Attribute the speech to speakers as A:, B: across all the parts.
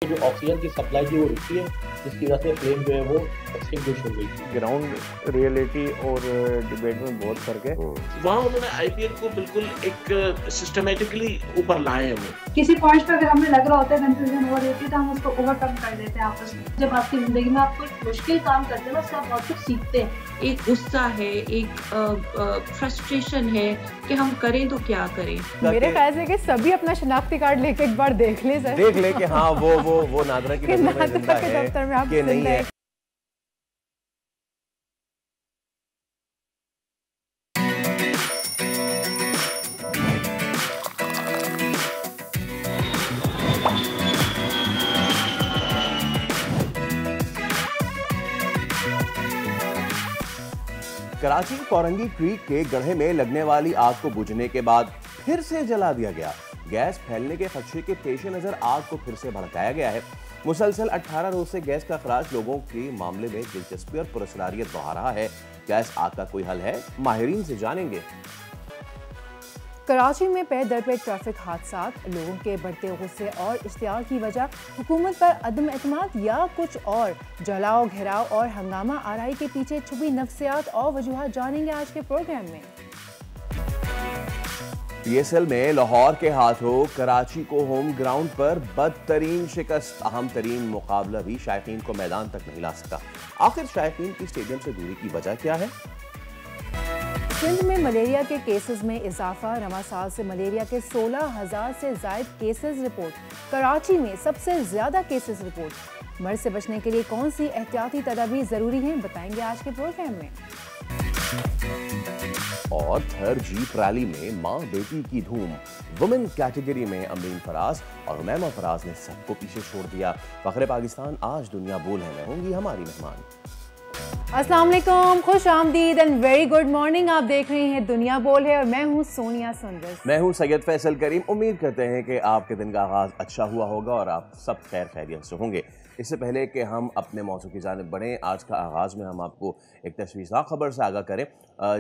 A: जो ऑक्सीजन की सप्लाई थी वो रुकी है, जिसकी वजह से प्लेन जो है वो एक्सटिंग्विश हो गई थी।
B: ग्राउंड रियलिटी और डिबेट में बहुत फर्क है।
C: वहाँ उन्होंने आईपीएल को बिल्कुल एक सिस्टमेटिकली ऊपर लाए हैं वो।
D: किसी पॉइंट पर अगर हमें लग रहा होता है कंफ्यूजन हो रही थी तो हम उसको ओवरकम कर लेते हैं आपस में। जब आपकी जिंदगी में आप कोई मुश्किल काम करते हैं ना, उससे आप बहुत कुछ सीखते हैं।
E: एक गुस्सा है, एक फ्रस्ट्रेशन है कि हम करें तो क्या करें।
F: मेरे ख्याल से कि सभी अपना शनाख्ती कार्ड लेके एक बार देख ले सर,
G: देख ले कि हाँ वो नादरा की नजर में जिंदा है कि नहीं है। कराची कोरंगी क्रीक के गड्ढे में लगने वाली आग को बुझने के बाद फिर से जला दिया गया। गैस फैलने के खदशे के पेश नजर आग को फिर से भड़काया गया है। मुसलसल 18 रोज से गैस का खराज लोगों के मामले में दिलचस्पी और पुरस्कारियत बढ़ा रहा है। गैस आग का कोई हल है? माहिरीन से जानेंगे।
F: कराची में पे दर पे ट्रैफिक हादसात, लोगों के बढ़ते गुस्से और इश्तियाल की वजह हुकूमत पर अदम एतमाद या कुछ और? जलाओ, घेराव और हंगामा आराई के पीछे छुपी नफ्सियात और वजूहात जानेंगे आज के प्रोग्राम में।
G: पीएसएल में लाहौर के हाथों कराची को होम ग्राउंड पर बदतरीन शिकस्त। अहम तरीन मुकाबला भी शायकीन को मैदान तक नहीं ला सका। आखिर शायकीन की स्टेडियम से दूरी की वजह क्या है?
F: सिंध में मलेरिया के केसेस में इजाफा, रवा साल से मलेरिया के 16,000 से जायद केसेस रिपोर्ट। कराची में सबसे ज्यादा केसेस रिपोर्ट। मर्ज से बचने के लिए कौन सी एहतियाती तदाबीर जरूरी हैं, बताएंगे आज के प्रोग्राम में।
G: और थर जीप रैली में मां बेटी की धूम। वुमेन कैटेगरी में अमरीन फराज और हुमैमा फराज ने सबको पीछे छोड़ दिया। फखरे पाकिस्तान आज दुनिया बोल है में होंगी हमारी मेहमान।
F: अस्सलाम वालेकुम, खुश आमदीद एंड वेरी गुड मॉर्निंग। आप देख रहे हैं दुनिया बोल है और मैं हूं सोनिया सुंदर।
G: मैं हूं सैयद फैसल करीम। उम्मीद करते हैं कि आपके दिन का आगाज अच्छा हुआ होगा और आप सब खैर खैरियत से होंगे। इससे पहले कि हम अपने मौजू की जानिब बढ़ें, आज का आगाज़ में हम आपको एक तशवीशनाक खबर से आगाह करें।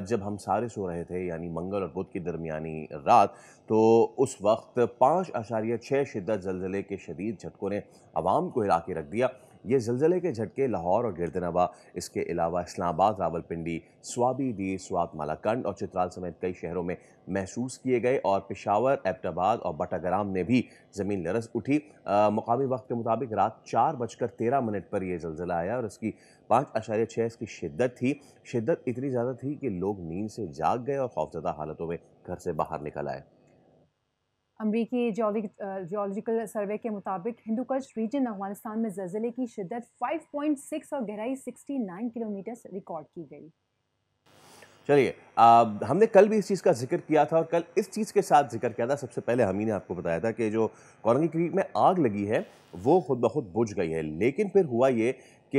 G: जब हम सारे सो रहे थे, यानी मंगल और बुध की दरमियानी रात, तो उस वक्त 5.6 शिद्दत ज़लज़ले के शदीद झटकों ने आवाम को हिला के रख दिया। ये ज़लज़ले के झटके लाहौर और गिरदनवा, इसके अलावा इस्लामाबाद, रावलपिंडी, स्वाबी, दी, स्वात, मालाकंड और चित्राल समेत कई शहरों में महसूस किए गए और पेशावर, एबटाबाद और बटाग्राम में भी ज़मीन लरज़ उठी। मुकामी वक्त के मुताबिक रात 4:13 पर यह ज़लज़ला आया और इसकी 5.6 इसकी शिद्दत थी। शिद्दत इतनी ज़्यादा थी कि लोग नींद से जाग गए और खौफजदा हालतों में घर से बाहर निकल आए।
F: अमरीकी जियोलॉजिकल सर्वे के मुताबिक हिंदुकुश रीजन अफगानिस्तान में ज़लज़ले की शिद्दत 5.6 और गहराई 69 किलोमीटर रिकॉर्ड की गई।
G: चलिए, हमने कल भी इस चीज़ का जिक्र किया था और कल इस चीज़ के साथ जिक्र किया था। सबसे पहले हम ही ने आपको बताया था कि जो कोरंगी क्रीक में आग लगी है वो खुद ब खुद बुझ गई है, लेकिन फिर हुआ ये कि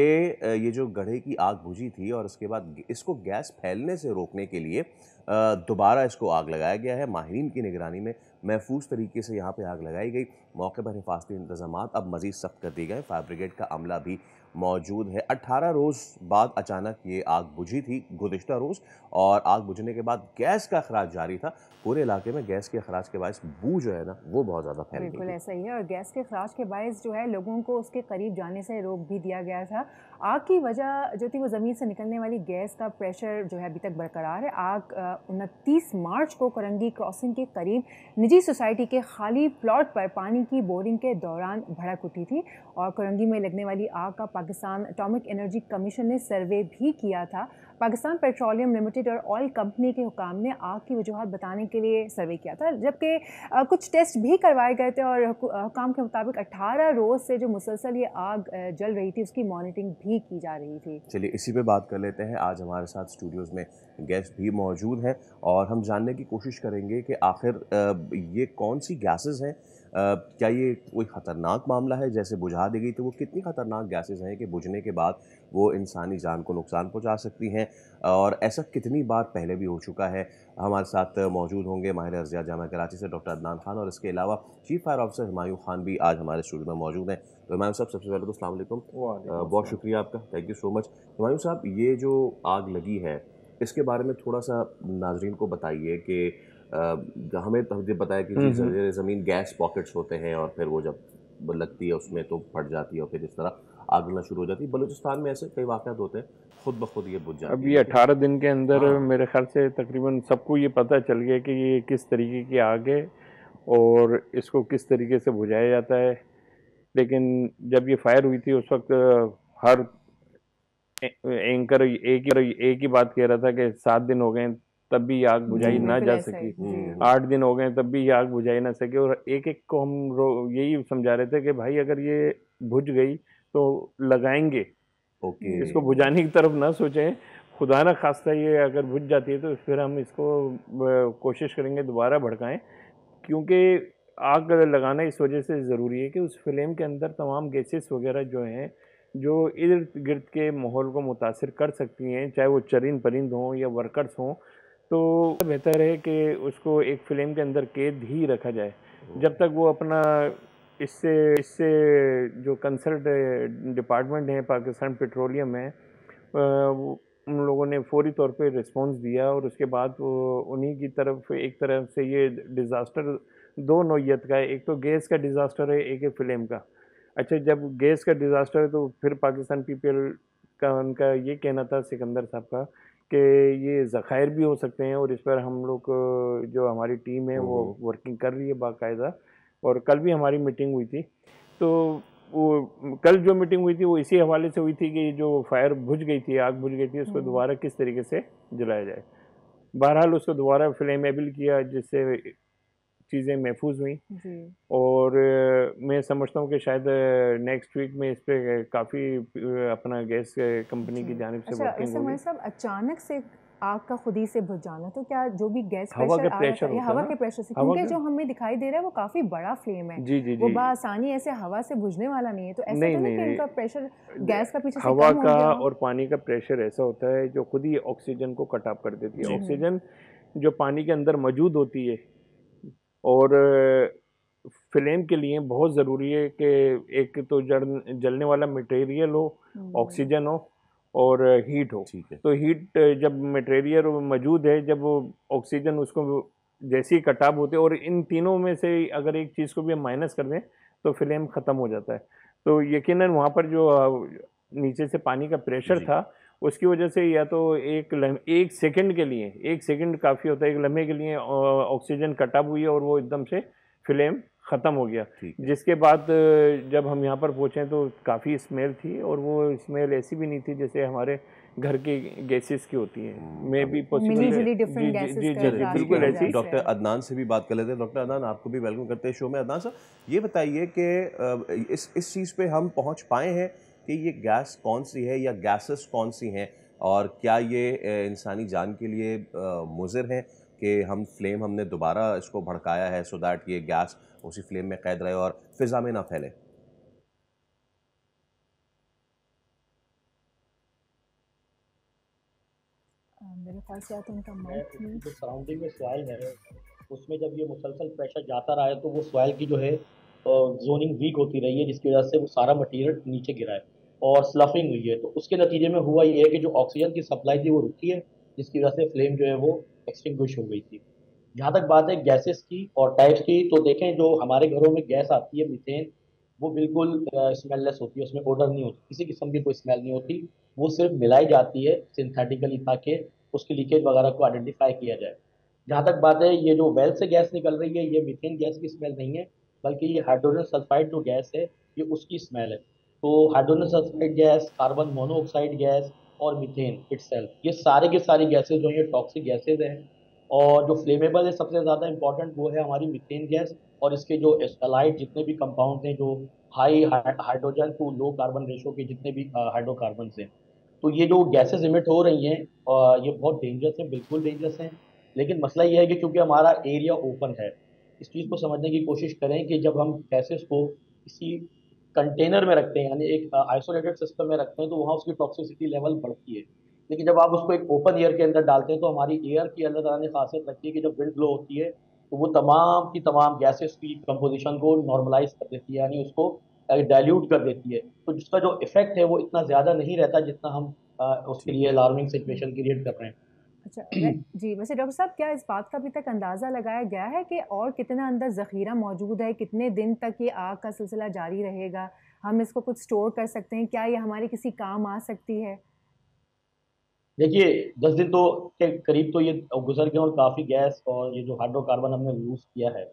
G: ये जो गड्ढे की आग बुझी थी और उसके बाद इसको गैस फैलने से रोकने के लिए दोबारा इसको आग लगाया गया है। माहिरीन की निगरानी में महफूज तरीके से यहाँ पे आग लगाई गई। मौके पर हिफाजती इंतजामात अब मज़ीद सख्त कर दिए गए। फायर ब्रिगेड का अमला भी मौजूद है। 18 रोज़ बाद अचानक ये आग बुझी थी गुज़िश्ता रोज़, और आग बुझने के बाद गैस का अखराज जारी था। पूरे इलाके में गैस के अखराज के बायस बू जो है ना वो बहुत ज़्यादा फैल गई।
F: बिल्कुल ऐसा ही है और गैस के अखराज के बायस जो है लोगों को उसके करीब जाने से रोक भी दिया गया था। आग की वजह जो थी वो ज़मीन से निकलने वाली गैस का प्रेशर जो है अभी तक बरकरार है। आग 29 मार्च को कोरंगी क्रॉसिंग के करीब निजी सोसाइटी के खाली प्लॉट पर पानी की बोरिंग के दौरान भड़क उठी थी और कोरंगी में लगने वाली आग का पाकिस्तान एटॉमिक एनर्जी कमीशन ने सर्वे भी किया था। पाकिस्तान पेट्रोलियम लिमिटेड और ऑयल कंपनी के हुकाम ने आग की वजूहत बताने के लिए सर्वे किया था, जबकि कुछ टेस्ट भी करवाए गए थे और हुकाम के मुताबिक 18 रोज़ से जो मुसलसल ये आग जल रही थी उसकी मॉनिटरिंग भी की जा रही थी।
G: चलिए इसी पे बात कर लेते हैं। आज हमारे साथ स्टूडियोज़ में गेस्ट भी मौजूद हैं और हम जानने की कोशिश करेंगे कि आखिर ये कौन सी गैसेस हैं। क्या ये कोई ख़तरनाक मामला है? जैसे बुझा दी गई तो वो कितनी ख़तरनाक गैसेस हैं कि बुझने के बाद वो इंसानी जान को नुकसान पहुंचा सकती हैं, और ऐसा कितनी बार पहले भी हो चुका है। हमारे साथ मौजूद होंगे माहिर अर्जियात जामिया कराची से डॉक्टर अदनान खान, और इसके अलावा chief fire officer Humayun Khan भी आज हमारे स्टूडियो में मौजूद हैं। तो हुमायूं साहब, सबसे पहले तो अस्सलाम वालेकुम, बहुत शुक्रिया आपका, thank you so much. Humayun साहब, ये जो आग लगी है इसके बारे में थोड़ा सा नाजरीन को बताइए कि हमें तो बताया कि ज़मीन गैस पॉकेट्स होते हैं और फिर वो जब लगती है उसमें तो फट जाती है और फिर इस तरह आग लगना शुरू हो जाती है। बलूचिस्तान में ऐसे कई वाक़यात होते हैं, खुद ब खुद ये बुझ जाती
B: अभी
G: है।
B: 18 दिन के अंदर
G: हाँ।
B: मेरे ख्याल से तकरीबन सबको ये पता चल गया कि ये किस तरीके की आग है और इसको किस तरीके से बुझाया जाता है। लेकिन जब ये फायर हुई थी उस वक्त हर एंकर एक ही बात कह रहा था कि 7 दिन हो गए तब भी आग बुझाई ना जा सकी, 8 दिन हो गए तब भी ये आग बुझाई ना सकी। और एक एक को हम यही समझा रहे थे कि भाई अगर ये बुझ गई तो लगाएंगे,
G: ओके।
B: इसको बुझाने की तरफ ना सोचें। खुदा ना खास्ता ये अगर बुझ जाती है तो फिर हम इसको कोशिश करेंगे दोबारा भड़काएं, क्योंकि आग लगाना इस वजह से ज़रूरी है कि उस फ्लेम के अंदर तमाम गैसेस वगैरह जो हैं जो इर्द गिर्द के माहौल को मुतासिर कर सकती हैं, चाहे वो चरिंद परिंद हों या वर्कर्स हों, तो बेहतर है कि उसको एक फ्लेम के अंदर कैद ही रखा जाए जब तक वो अपना इससे जो कंसल्ट डिपार्टमेंट है पाकिस्तान पेट्रोलियम है, उन लोगों ने फौरी तौर पे रिस्पांस दिया और उसके बाद वो उन्हीं की तरफ एक तरह से ये डिज़ास्टर दो नौयत का है, एक तो गैस का डिज़ास्टर है, एक है फ्लेम का। अच्छा, जब गैस का डिज़ास्टर है तो फिर पाकिस्तान पीपीएल का उनका ये कहना था सिकंदर साहब का कि ये ज़खायर भी हो सकते हैं और इस पर हम लोग जो हमारी टीम है वो वर्किंग कर रही है बाकायदा। और कल भी हमारी मीटिंग हुई थी, तो वो कल जो मीटिंग हुई थी वो इसी हवाले से हुई थी कि जो फायर बुझ गई थी, आग बुझ गई थी, उसको दोबारा किस तरीके से जलाया जाए। बहरहाल उसको दोबारा फ्लेमेबल किया जिससे चीज़ें महफूज हुई। और मैं समझता हूँ कि शायद नेक्स्ट वीक में इस पर काफ़ी अपना गैस कंपनी की जानिब से वर्किंग होगी।
F: सब अचानक से आग का खुद ही से बुझ जाना, तो क्या जो भी गैस
B: हवा के
F: प्रेशर
B: प्रेशर
F: हवा के प्रेशर से, क्योंकि जो हमें दिखाई दे रहा है वो काफी बड़ा फ्लेम है,
B: जी जी
F: वो
B: जी,
F: बआसानी ऐसे हवा से बुझने वाला नहीं है। तो ऐसा
B: नहीं
F: तो नहीं कि
B: नहीं,
F: उनका प्रेशर गैस का पीछे से
B: हवा
F: कम हो
B: का
F: गया
B: और पानी का प्रेशर ऐसा होता है जो खुद ही ऑक्सीजन को कट ऑफ कर देती है। ऑक्सीजन जो पानी के अंदर मौजूद होती है और फ्लेम के लिए बहुत ज़रूरी है कि एक तो जलने वाला मटेरियल हो, ऑक्सीजन हो और हीट हो। तो हीट जब मटेरियल मौजूद है, जब वो ऑक्सीजन उसको जैसे ही कटाव होते हैं और इन तीनों में से अगर एक चीज़ को भी हम माइनस कर दें तो फ्लेम ख़त्म हो जाता है। तो यकीनन वहाँ पर जो नीचे से पानी का प्रेशर था उसकी वजह से या तो एक सेकंड के लिए, एक सेकंड काफ़ी होता है, एक लम्हे के लिए ऑक्सीजन कटाव हुई और वो एकदम से फ्लेम ख़त्म हो गया। जिसके बाद जब हम यहाँ पर पहुँचे तो काफ़ी स्मेल थी और वो स्मेल ऐसी भी नहीं थी जैसे हमारे घर की गैसेस की होती है। मैं भी पॉसिबल है जी बिल्कुल ऐसी।
G: डॉक्टर अदनान से भी बात कर लेते हैं। डॉक्टर अदनान, आपको भी वेलकम करते हैं शो में। अदनान साहब, ये बताइए कि इस चीज़ पे हम पहुँच पाए हैं कि ये गैस कौन सी है या गैसेस कौन सी हैं, और क्या ये इंसानी जान के लिए मुज़िर हैं कि हमने दोबारा इसको भड़काया है सो दैट ये गैस उसी फ्लेम में कैद रहे और फिजा में ना फैले?
F: मेरे ख्याल से तो उनका माइक
A: जो सराउंडिंग में सॉइल है उसमें जब ये मुसलसल प्रेशर जाता रहा है तो वो सॉइल की जो है जोनिंग वीक होती रही है, जिसकी वजह से वो सारा मटेरियल नीचे गिरा है और स्लफिंग हुई है। तो उसके नतीजे में हुआ ये है कि जो ऑक्सीजन की सप्लाई थी वो रुकी है, जिसकी वजह से फ्लेम जो है वो एक्सटिंग्विश हो गई थी। जहाँ तक बात है गैसेस की और टाइप्स की, तो देखें जो हमारे घरों में गैस आती है मीथेन, वो बिल्कुल स्मेललेस होती है, उसमें ओडर नहीं होती, किसी किस्म की कोई स्मेल नहीं होती। वो सिर्फ मिलाई जाती है सिंथेटिकली ताकि उसकी लीकेज वगैरह को आइडेंटिफाई किया जाए। जहाँ तक बात है ये जो वेल से गैस निकल रही है, ये मीथेन गैस की स्मेल नहीं है, बल्कि ये हाइड्रोजन सल्फाइड जो गैस है ये उसकी स्मेल है। तो hydrogen sulphide gas, carbon monoxide gas और मीथेन इटसेल्फ, ये सारे के सारी गैसेज जो ये टॉक्सिक गैसेज हैं। और जो फ्लेमेबल है सबसे ज़्यादा इंपॉर्टेंट वो है हमारी मीथेन गैस और इसके जो एलाइड जितने भी कंपाउंड हैं, जो high hydrogen to low carbon ratio के जितने भी हाइड्रोकार्बन हैं। तो ये जो गैसेस इमिट हो रही हैं ये बहुत डेंजरस हैं, बिल्कुल डेंजरस हैं। लेकिन मसला ये है कि क्योंकि हमारा एरिया ओपन है, इस चीज़ को समझने की कोशिश करें कि जब हम गैसेस को किसी कंटेनर में रखते हैं, यानी एक आइसोलेटेड सिस्टम में रखते हैं, तो वहाँ उसकी टॉक्सिसिटी लेवल बढ़ती है। लेकिन जब आप उसको एक ओपन एयर के अंदर डालते हैं तो हमारी एयर की अल्लाह ताला ने खासियत रखी है कि जब विंड ब्लो होती है तो वो तमाम की तमाम गैसेस की कंपोजिशन को नॉर्मलाइज कर देती है, यानी उसको डाइल्यूट कर देती है। तो जिसका जो इफेक्ट है वो इतना ज़्यादा नहीं रहता जितना हम उसके लिए अलार्मिंग सिचुएशन क्रिएट कर रहे हैं।
F: अच्छा जी, वैसे डॉक्टर साहब क्या इस बात का अभी तक अंदाज़ा लगाया गया है कि और कितना अंदर ज़ख़ीरा मौजूद है, कितने दिन तक ये आग का सिलसिला जारी रहेगा? हम इसको कुछ स्टोर कर सकते हैं, क्या ये हमारे किसी काम आ सकती है?
A: देखिए 10 दिन तो के करीब तो ये गुजर गए और काफ़ी गैस और ये जो हाइड्रोकार्बन हमने यूज़ किया है।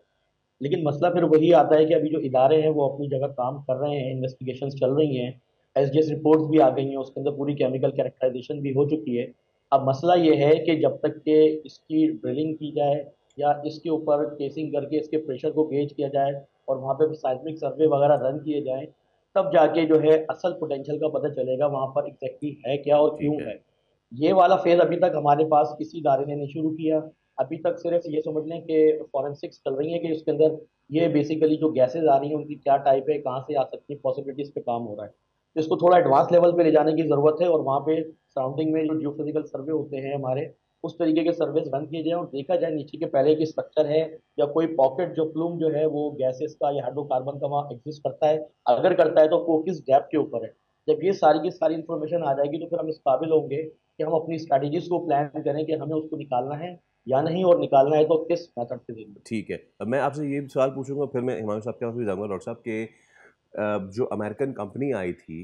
A: लेकिन मसला फिर वही आता है कि अभी जो इदारे हैं वो अपनी जगह काम कर रहे हैं, इन्वेस्टिगेशंस चल रही हैं, एसजीएस रिपोर्ट्स भी आ गई हैं, उसके अंदर पूरी केमिकल कैरेक्टराइजेशन भी हो चुकी है। अब मसला ये है कि जब तक कि इसकी ड्रिलिंग की जाए या इसके ऊपर केसिंग करके इसके प्रेशर को गेज किया जाए और वहाँ पे साइस्मिक सर्वे वगैरह रन किए जाएँ, तब जाके जो है असल पोटेंशियल का पता चलेगा वहाँ पर एग्जैक्टली है क्या और
G: ठीक
A: क्यों
G: है।
A: है। ये वाला फेज अभी तक हमारे पास किसी इदारे ने नहीं शुरू किया। अभी तक सिर्फ ये समझ लें कि फॉरेंसिक्स चल रही है कि उसके अंदर ये बेसिकली जो गैसेज आ रही हैं उनकी क्या टाइप है, कहाँ से आ सकती है, पॉसिबिलिटीज पे काम हो रहा है। तो इसको थोड़ा एडवांस लेवल पे ले जाने की ज़रूरत है और वहाँ पे सराउंडिंग में जो जियोफिजिकल सर्वे होते हैं हमारे, उस तरीके के सर्वेस रन किए जाए और देखा जाए नीचे के पहले की स्ट्रक्चर है या कोई पॉकेट जो प्लूम जो है वो गैसेस का या हाइड्रोकार्बन का वहाँ एग्जिस्ट करता है। अगर करता है तो वो किस डेप्थ के ऊपर है। जब ये सारी की सारी इन्फॉर्मेशन आ जाएगी तो फिर हम इस काबिल होंगे कि हम अपनी स्ट्रैटेजीज को प्लान करें कि हमें उसको निकालना है या नहीं, और निकालना है तो किस मेथड के जरिए।
G: ठीक है। अब मैं आपसे ये सवाल पूछूंगा, फिर मैं हिमांशु साहब के पास भी जाऊंगा। डॉक्टर साहब के जो अमेरिकन कंपनी आई थी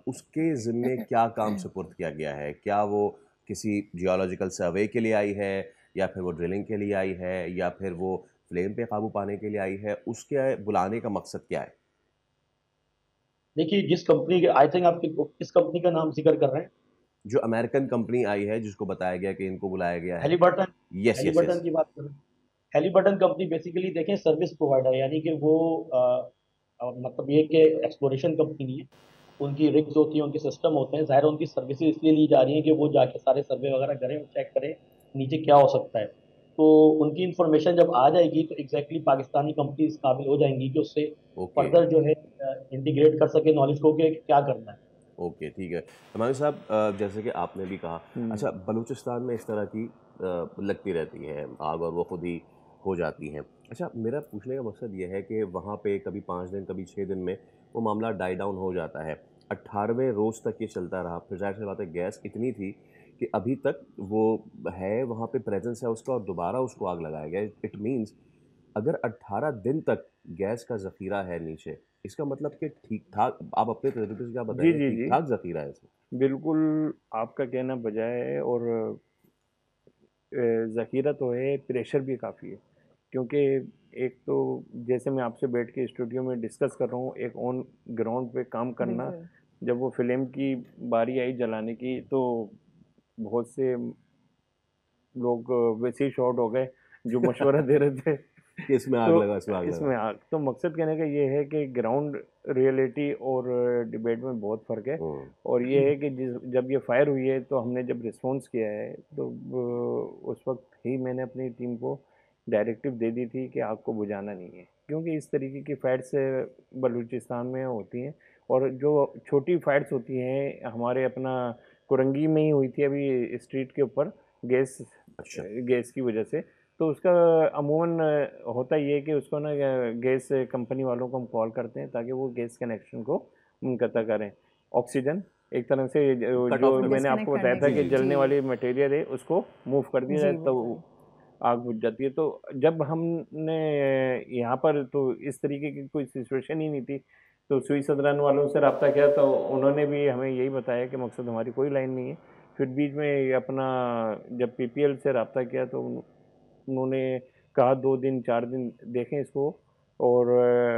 G: उसके ज़िम्मे क्या काम सुपुर्द किया गया है? क्या वो किसी जियोलॉजिकल सर्वे के लिए आई है, या फिर वो ड्रिलिंग के लिए आई है, या फिर वो फ्लेम पे काबू पाने के लिए आई है? उसके बुलाने का मकसद क्या है?
A: देखिए जिस कंपनी के, आई थिंक आप किस कंपनी का नाम जिक्र कर रहे हैं?
G: जो अमेरिकन कंपनी आई है जिसको बताया गया कि इनको बुलाया गया है।
A: Halliburton.
G: Yes yes
A: Halliburton
G: yes.
A: की बात कर रहे हैं। हैलीबर्टन कंपनी बेसिकली देखें सर्विस प्रोवाइडर, यानी कि वो मतलब ये कि एक्सप्लोरेशन कंपनी नहीं है। उनकी रिग्स होती हैं, उनके सिस्टम होते हैं, ज़ाहिर है उनकी सर्विसेज इसलिए ली जा रही हैं कि वो जाके सारे सर्वे वगैरह करें और चेक करें नीचे क्या हो सकता है। तो उनकी इंफॉर्मेशन जब आ जाएगी तो एग्जैक्टली पाकिस्तानी कंपनी इस काबिल हो जाएंगी कि उससे
G: ओके
A: फर्दर जो है इंटीग्रेट कर सके नॉलेज को कि क्या करना है।
G: ओके ठीक है। हिमांशु साहब, जैसे कि आपने भी कहा, अच्छा बलूचिस्तान में इस तरह की लगती रहती है आग और वो खुद ही हो जाती हैं। अच्छा, मेरा पूछने का मकसद ये है कि वहाँ पे कभी 5 दिन कभी 6 दिन में वो मामला डाई डाउन हो जाता है। 18वें रोज़ तक ये चलता रहा, फिर ज़ाहिर सी बात है गैस इतनी थी कि अभी तक वो है, वहाँ पे प्रेजेंस है उसका और दोबारा उसको आग लगाया गया। इट मीन्स अगर 18 दिन तक गैस का ज़ख़ीरा है नीचे, इसका मतलब कि ठीक-ठाक, आप अपने तजुर्बे से क्या
B: जी
G: बताएँगे,
B: जी जी,
G: ठीक-ठाक ज़ख़ीरा है इसमें?
B: बिल्कुल आपका कहना बजाय है। और ज़ख़ीरा तो है, प्रेशर भी काफ़ी है। क्योंकि एक तो जैसे मैं आपसे बैठ के स्टूडियो में डिस्कस कर रहा हूँ, एक ऑन ग्राउंड पे काम करना,
F: बिल्कुल।
B: जब वो फ़िल्म की बारी आई जलाने की तो बहुत से लोग वैसे ही शॉर्ट हो गए जो मशवरा दे रहे थे।
G: कि इसमें आग
B: तो
G: लगा, इसमें आग लगा।
B: इसमें आग, तो मकसद कहने का ये है कि ग्राउंड रियलिटी और डिबेट में बहुत फ़र्क है।
G: हुँ,
B: और ये है कि जब ये फायर हुई है तो हमने जब रिस्पॉन्स किया है तो उस वक्त ही मैंने अपनी टीम को डायरेक्टिव दे दी थी कि आग को बुझाना नहीं है, क्योंकि इस तरीके की फाइट्स बलूचिस्तान में होती हैं। और जो छोटी फाइट्स होती हैं, हमारे अपना कुरंगी में ही हुई थी अभी स्ट्रीट के ऊपर, गैस
G: अच्छा।
B: गैस की वजह से। तो उसका अमूमन होता ये है कि उसको ना गैस कंपनी वालों को हम कॉल करते हैं ताकि वो गैस कनेक्शन को मुनक़ता करें। ऑक्सीजन एक तरह से
G: कट
B: जो
G: ऑफ कर
B: मैंने
G: दें।
B: आपको
F: डिस्कनेक्ट
B: बताया
F: करने
B: था
F: के
G: जी,
B: कि
G: जी,
F: लिए।
B: जलने
F: जी।
B: वाली मटेरियल है उसको मूव कर दिया जाए
F: जी,
B: तो
F: बिल्कुल।
B: आग बुझ जाती है। तो जब हमने यहाँ पर तो इस तरीके की कोई सिचुएशन ही नहीं थी, तो सुई सदरान वालों से रब्ता किया तो उन्होंने भी हमें यही बताया कि मकसद हमारी कोई लाइन नहीं है। फिर बीच में ये अपना जब पीपीएल से रब्ता किया तो उन्होंने कहा 2 दिन 4 दिन देखें इसको और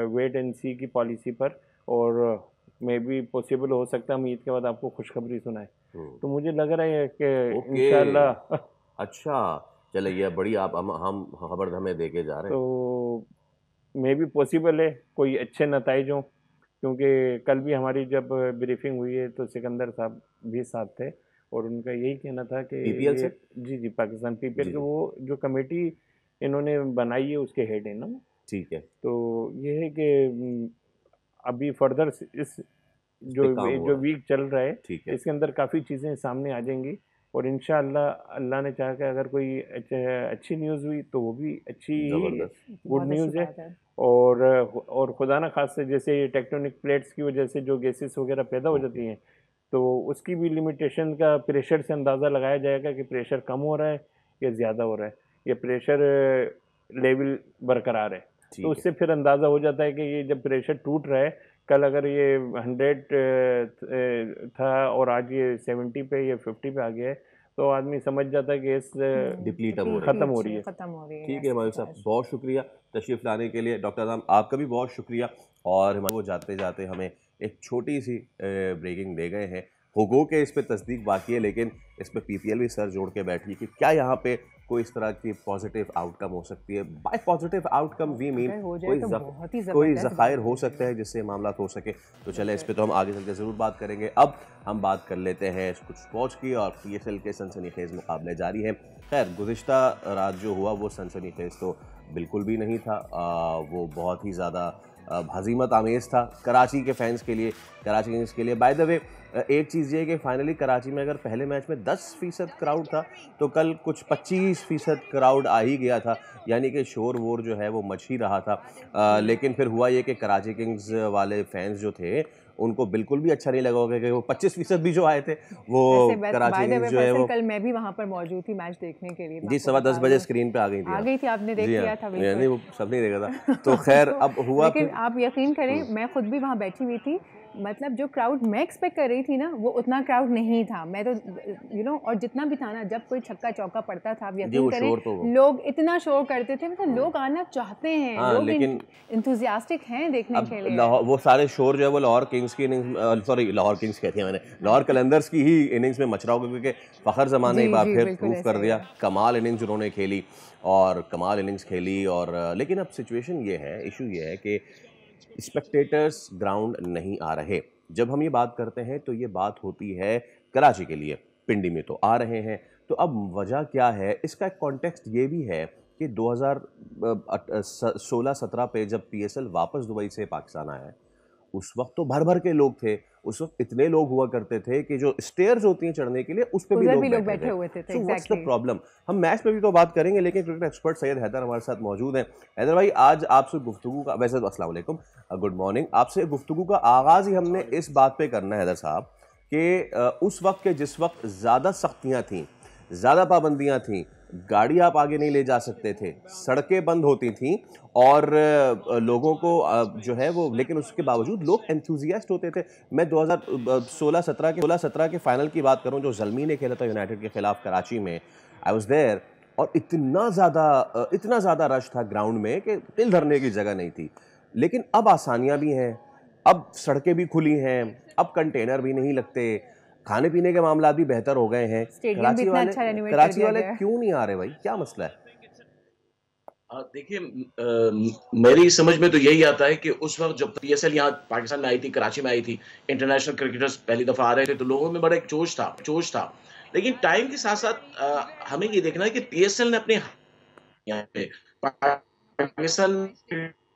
B: वेट एंड सी की पॉलिसी पर, और मे बी पॉसिबल हो सकता है हम ईद के बाद आपको खुशखबरी सुनाएं।
G: हुँ,
B: तो मुझे लग रहा है कि
G: ओके।
B: इंशाल्लाह
G: अच्छा, चलिए ये बड़ी आप हम खबर हमें दे के जा रहे हैं।
B: तो मे बी पॉसिबल है कोई अच्छे नताइज हों, क्योंकि कल भी हमारी जब ब्रीफिंग हुई है तो सिकंदर साहब भी साथ थे और उनका यही कहना था कि
G: पीपीएल
B: ये
G: से?
B: जी जी, पाकिस्तान पीपीएल
G: जी,
B: के
G: जी,
B: वो जो कमेटी इन्होंने बनाई है उसके हेड है ना।
G: ठीक है।
B: तो ये है कि अभी फर्दर इस
G: इस
B: जो
G: पे काम हो
B: जो
G: रहा है।
B: वीक चल रहा है
G: ठीक है,
B: इसके अंदर काफ़ी चीज़ें सामने आ जाएंगी। और इंशाअल्लाह अल्लाह ने चाहा कि अगर कोई अच्छी न्यूज़ हुई तो वो भी अच्छी ही
G: ज़बरदस्त।
B: गुड
F: बहुत अच्छी
B: न्यूज़ है।
F: बात है।
B: और खुदा ना खास्ते जैसे ये टेक्टोनिक प्लेट्स की वजह से जो गैसेस वगैरह पैदा हो
G: ओके,
B: जाती हैं तो उसकी भी लिमिटेशन का प्रेशर से अंदाज़ा लगाया जाएगा कि प्रेशर कम हो रहा है या ज़्यादा हो रहा है या प्रेशर लेवल बरकरार है।
G: ठीक
B: तो
G: है।
B: उससे फिर अंदाज़ा हो जाता है कि ये जब प्रेशर टूट रहा है, कल अगर ये 100 था और आज ये 70 पे या 50 पे आ गया है, तो आदमी समझ जाता है कि इस
G: डिप्लीट अब हो रही है।
B: ख़त्म हो रही है।
F: खत्म हो रही है।
G: ठीक है मालिक साहब, बहुत शुक्रिया तशरीफ़ लाने के लिए। डॉक्टर आज़म आपका भी बहुत शुक्रिया। और हमारे वो जाते जाते हमें एक छोटी सी ब्रेकिंग दे गए हैं। हुकूक के इस पे तस्दीक बाकी है, लेकिन इस पे PPL भी सर जोड़ के बैठी है कि क्या यहाँ पे कोई इस तरह की पॉजिटिव आउटकम हो सकती है। By positive outcome we mean
F: अगर हो जाए तो बहुत ही
G: कोई
F: ज़बरदस्त
G: ज़खायर
F: बात
G: हो
F: है।
G: सकता है जिससे मामला हो सके। तो चले इस पे तो हम आगे चल के ज़रूर बात करेंगे। अब हम बात कर लेते हैं कुछ स्पोर्ट्स की, और PSL के सनसनीखेज़ मुकाबले जारी हैं। खैर गुज़िश्ता रात जो हुआ वो सनसनीखेज़ तो बिल्कुल भी नहीं था। वो बहुत ही ज़्यादा हज़ीमत आमेज़ था कराची के फैंस के लिए, कराची किंग्स के लिए। बाय द वे एक चीज़ ये है कि फाइनली कराची में अगर पहले मैच में 10% क्राउड था, तो कल कुछ 25% क्राउड आ ही गया था, यानी कि शोर वोर जो है वो मच ही रहा था। लेकिन फिर हुआ ये कि कराची किंग्स वाले फैंस जो थे उनको बिल्कुल भी अच्छा नहीं लगा होगा कि वो 25% भी जो आए थे वो कराची किंग्स जो है वो।
F: कल मैं भी वहाँ पर मौजूद थी मैच देखने के लिए।
G: जी 10:15 बजे स्क्रीन पे आ गई थी।
F: आ गई थी, आपने देख
G: जी हाँ,
F: लिया था
G: नहीं
F: बिल्कुल।
G: वो सब नहीं देखा था। तो खैर अब हुआ
F: लेकिन
G: फिर
F: आप यकीन करें मैं खुद भी वहाँ बैठी हुई थी, मतलब जो क्राउड मैं एक्सपेक्ट कर रही थी ना वो उतना क्राउड नहीं था। मैं तो और जितना भी था ना, जब कोई छक्का चौका पड़ता था, आप
G: जी
F: यकीन
G: वो
F: करें
G: शोर तो वो।
F: लोग इतना शोर करते थे, मतलब लोग आना चाहते हैं,
G: हाँ,
F: लोग
G: लेकिन
F: इंथुजियास्टिक हैं देखने
G: अब
F: के लिए।
G: वो सारे शोर जो है वो लाहौर किंग्स की इनिंग्स, सॉरी लाहौर किंग्स कहती है मैंने, लाहौर कलंदर्स की ही इनिंग्स में मच रहा होगा, क्योंकि फ़खर जमान ने एक
F: जी,
G: बार
F: जी,
G: फिर
F: बिल्कुल
G: प्रूफ कर
F: ऐसे
G: दिया।
F: है।
G: कमाल इनिंग्स उन्होंने खेली और कमाल इनिंग्स खेली। और लेकिन अब सिचुएशन ये है, इशू ये है कि स्पेक्टेटर्स ग्राउंड नहीं आ रहे। जब हम ये बात करते हैं तो ये बात होती है कराची के लिए, पिंडी में तो आ रहे हैं। तो अब वजह क्या है, इसका एक कॉन्टेक्स्ट ये भी है कि 2016-17 पे जब PSL वापस दुबई से पाकिस्तान आया है, उस वक्त तो भर भर के लोग थे। उस वक्त इतने लोग हुआ करते थे कि जो स्टेयर्स होती हैं चढ़ने के लिए उस पे भी
F: उधर
G: लोग
F: भी लोग
G: बैठे
F: बैठे हुए थे।
G: So what's the
F: exactly.
G: Problem. हम मैच पे भी तो बात करेंगे, लेकिन क्रिकेट एक्सपर्ट सैयद हैदर हमारे साथ मौजूद हैं। हैदर भाई आज आपसे गुफ्तगू का, वैसे तो अस्सलाम वालेकुम, गुड मॉर्निंग। आपसे गुफ्तगू का आगाज़ ही हमने इस बात पे करना है हैदर साहब कि उस वक्त के जिस वक्त ज़्यादा सख्तियाँ थीं, ज़्यादा पाबंदियाँ थीं, गाड़ी आप आगे नहीं ले जा सकते थे, सड़कें बंद होती थीं और लोगों को जो है वो, लेकिन उसके बावजूद लोग एंथुजियास्ट होते थे। मैं 2016-17 के फाइनल की बात करूं जो ज़ल्मी ने खेला था यूनाइटेड के खिलाफ कराची में, आई वाज देयर, और इतना ज़्यादा रश था ग्राउंड में कि दिल धरने की जगह नहीं थी। लेकिन अब आसानियाँ भी हैं, अब सड़कें भी खुली हैं, अब कंटेनर भी नहीं लगते, खाने पीने के मामला भी बेहतर हो गए हैं।
F: स्टेडियम भी इतना अच्छा रेनोवेट कर
G: कराची
F: दिया
G: वाले
F: गया है।
G: क्यों नहीं आ रहे भाई, क्या मसला है?
C: देखिए, मेरी समझ में तो यही आता है कि उस वक्त जब PSL यहाँ पाकिस्तान में आई थी, कराची में आई थी, इंटरनेशनल क्रिकेटर्स पहली दफा आ रहे थे, तो लोगों में बड़ा एक जोश था। लेकिन टाइम के साथ साथ हमें ये देखना है कि PSL ने अपने यहाँ पे पाकिस्तान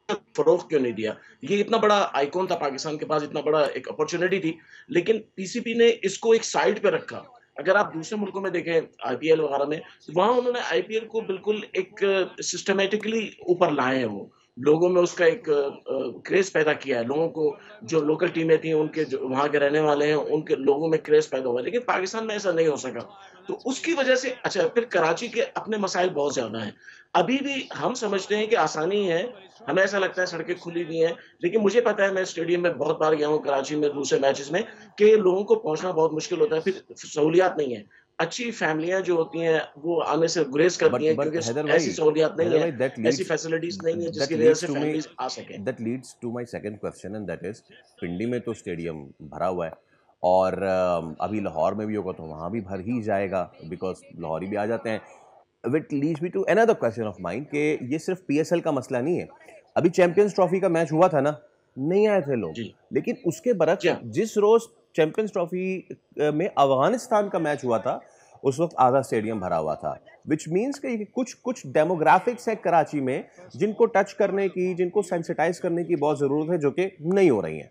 C: को फरोग क्यों नहीं दिया। ये इतना बड़ा आइकॉन था पाकिस्तान के पास, इतना बड़ा एक अपॉर्चुनिटी थी, लेकिन PCB ने इसको एक साइड पे रखा। अगर आप दूसरे मुल्कों में देखें IPL वगैरह में, तो वहां उन्होंने IPL को बिल्कुल एक सिस्टमेटिकली ऊपर लाए हैं। वो लोगों में उसका एक क्रेज पैदा किया है। लोगों को जो लोकल टीमें थी, उनके जो वहाँ के रहने वाले हैं, उनके लोगों में क्रेज पैदा हुआ। लेकिन पाकिस्तान में ऐसा नहीं हो सका, तो उसकी वजह से अच्छा फिर कराची के अपने मसाइल बहुत ज्यादा हैं। अभी भी हम समझते हैं कि आसानी है, हमें ऐसा लगता है सड़कें खुली हुई हैं, लेकिन मुझे पता है, मैं स्टेडियम में बहुत बार गया हूँ कराची में दूसरे मैचेस में, कि लोगों को पहुंचना बहुत मुश्किल होता है, फिर सहूलियात नहीं है। अच्छी फैमिलियां जो होती हैं वो आने से गुरेज करती हैं, क्योंकि ऐसी सहूलियात नहीं है, ऐसी फैसिलिटीज नहीं है जिसकी वजह से फैमिलीज आ सके।
G: That leads to my second question, and that is Pindi में तो स्टेडियम भरा हुआ है, और अभी लाहौर में भी होगा तो वहाँ भी भर ही जाएगा, बिकॉज लाहौरी भी आ जाते हैं। Which leads me to another question of mind कि ये सिर्फ PSL का मसला नहीं है। अभी चैंपियंस ट्रॉफी का मैच हुआ था ना, नहीं आए थे लोग, लेकिन उसके बरक्स जिस रोज चैंपियंस ट्रॉफी में अफगानिस्तान का मैच हुआ था, उस वक्त आधा स्टेडियम भरा हुआ था, विच मीन्स कि कुछ डेमोग्राफिक्स है कराची में जिनको टच करने की, जिनको सेंसिटाइज करने की बहुत ज़रूरत है, जो कि नहीं हो रही हैं।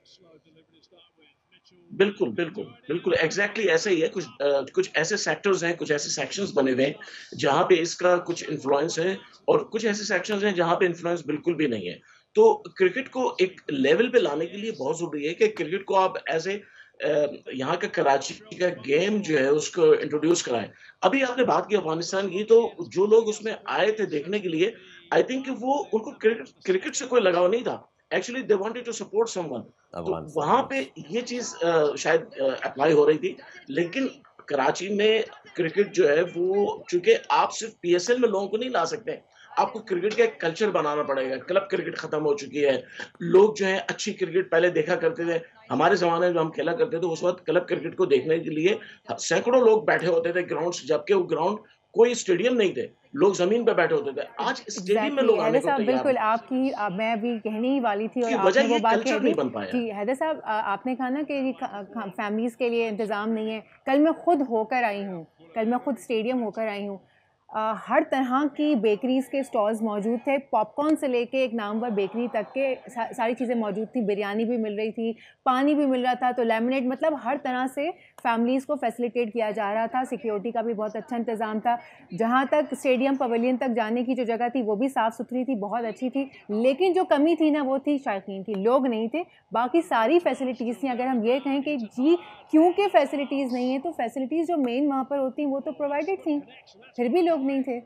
C: बिल्कुल एग्जैक्टली ऐसा ही है। कुछ ऐसे सेक्टर्स हैं, कुछ ऐसे सेक्शंस बने हुए हैं जहाँ पे इसका कुछ इन्फ्लुएंस है, और कुछ ऐसे सेक्शंस हैं जहाँ पे इन्फ्लुएंस बिल्कुल भी नहीं है। तो क्रिकेट को एक लेवल पे लाने के लिए बहुत जरूरी है कि क्रिकेट को आप एज ए यहाँ का कराची का गेम जो है उसको इंट्रोड्यूस कराएं। अभी आपने बात की अफगानिस्तान की, तो जो लोग उसमें आए थे देखने के लिए, आई थिंक वो उनको क्रिकेट से कोई लगाव नहीं था। Actually they wanted to support someone. तो वहां पे ये चीज शायद अप्लाई हो रही थी। लेकिन कराची में क्रिकेट जो है वो, चूंकि आप सिर्फ पीएसएल में लोगों को नहीं ला सकते, आपको क्रिकेट का एक कल्चर बनाना पड़ेगा। क्लब क्रिकेट खत्म हो चुकी है। लोग जो है अच्छी क्रिकेट पहले देखा करते थे, हमारे जमाने में हम खेला करते थे, उस वक्त क्लब क्रिकेट को देखने के लिए सैकड़ों लोग बैठे होते थे ग्राउंड्स, जबकि वो ग्राउंड कोई स्टेडियम नहीं थे, लोग जमीन पे बैठे होते थे। आज स्टेडियम में लोग आने को तैयार
F: बिल्कुल आपकी मैं अभी कहने ही वाली थी और
C: वजह
F: आपने वो
C: ये
F: बात
C: कल्चर
F: कह
C: नहीं
F: दी।
C: बन पाया।
F: जी हैदर साहब, आपने कहा ना कि फैमिलीज़ के लिए इंतज़ाम नहीं है। कल मैं खुद होकर आई हूँ, कल मैं खुद स्टेडियम होकर आई हूँ। हर तरह की बेकरीज़ के स्टॉल्स मौजूद थे, पॉपकॉर्न से लेके एक नामवर बेकरी तक के सारी चीज़ें मौजूद थी। बिरयानी भी मिल रही थी, पानी भी मिल रहा था, तो लेमनेड, मतलब हर तरह से फैमिलीज़ को फैसिलिटेट किया जा रहा था। सिक्योरिटी का भी बहुत अच्छा इंतज़ाम था। जहाँ तक स्टेडियम पवेलियन तक जाने की जो जगह थी वो भी साफ़ सुथरी थी, बहुत अच्छी थी। लेकिन जो कमी थी ना वो थी शायकीन की, लोग नहीं थे। बाकी सारी फैसिलिटीज़ थी। अगर हम ये कहें कि जी क्योंकि फैसिलिटीज़ नहीं है, तो फैसिलिटीज़ जो मेन वहाँ पर होती हैं वो तो प्रोवाइडेड थी, फिर भी लोग नहीं थे।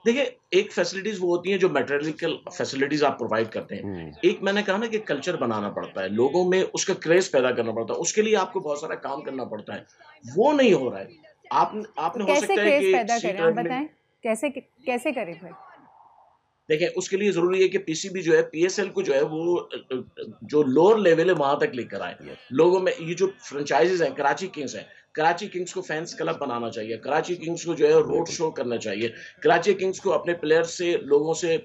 C: देखिए, एक फैसिलिटीज वो होती हैं जो मटेरियल फैसिलिटीज आप प्रोवाइड करते हैं। एक मैंने कहा ना कि कल्चर बनाना पड़ता है, लोगों में उसका क्रेज पैदा करना पड़ता है, उसके लिए आपको बहुत सारा काम करना पड़ता है। वो नहीं हो रहा है। आपने हो सकता है कि
F: पैदा करें, आप बताएं कैसे करें फिर?
C: देखिए, उसके लिए जरूरी है कि पीसीबी जो है, पीएसएल को जो है वो जो लोअर लेवल है वहां तक लेकर आए। लोगों में ये जो फ्रेंचाइजीज हैं, कराची किंग्स है, कराची किंग्स को फैंस क्लब बनाना चाहिए। कराची किंग्स को जो है रोड शो करना चाहिए। कराची किंग्स को अपने प्लेयर्स से, लोगों से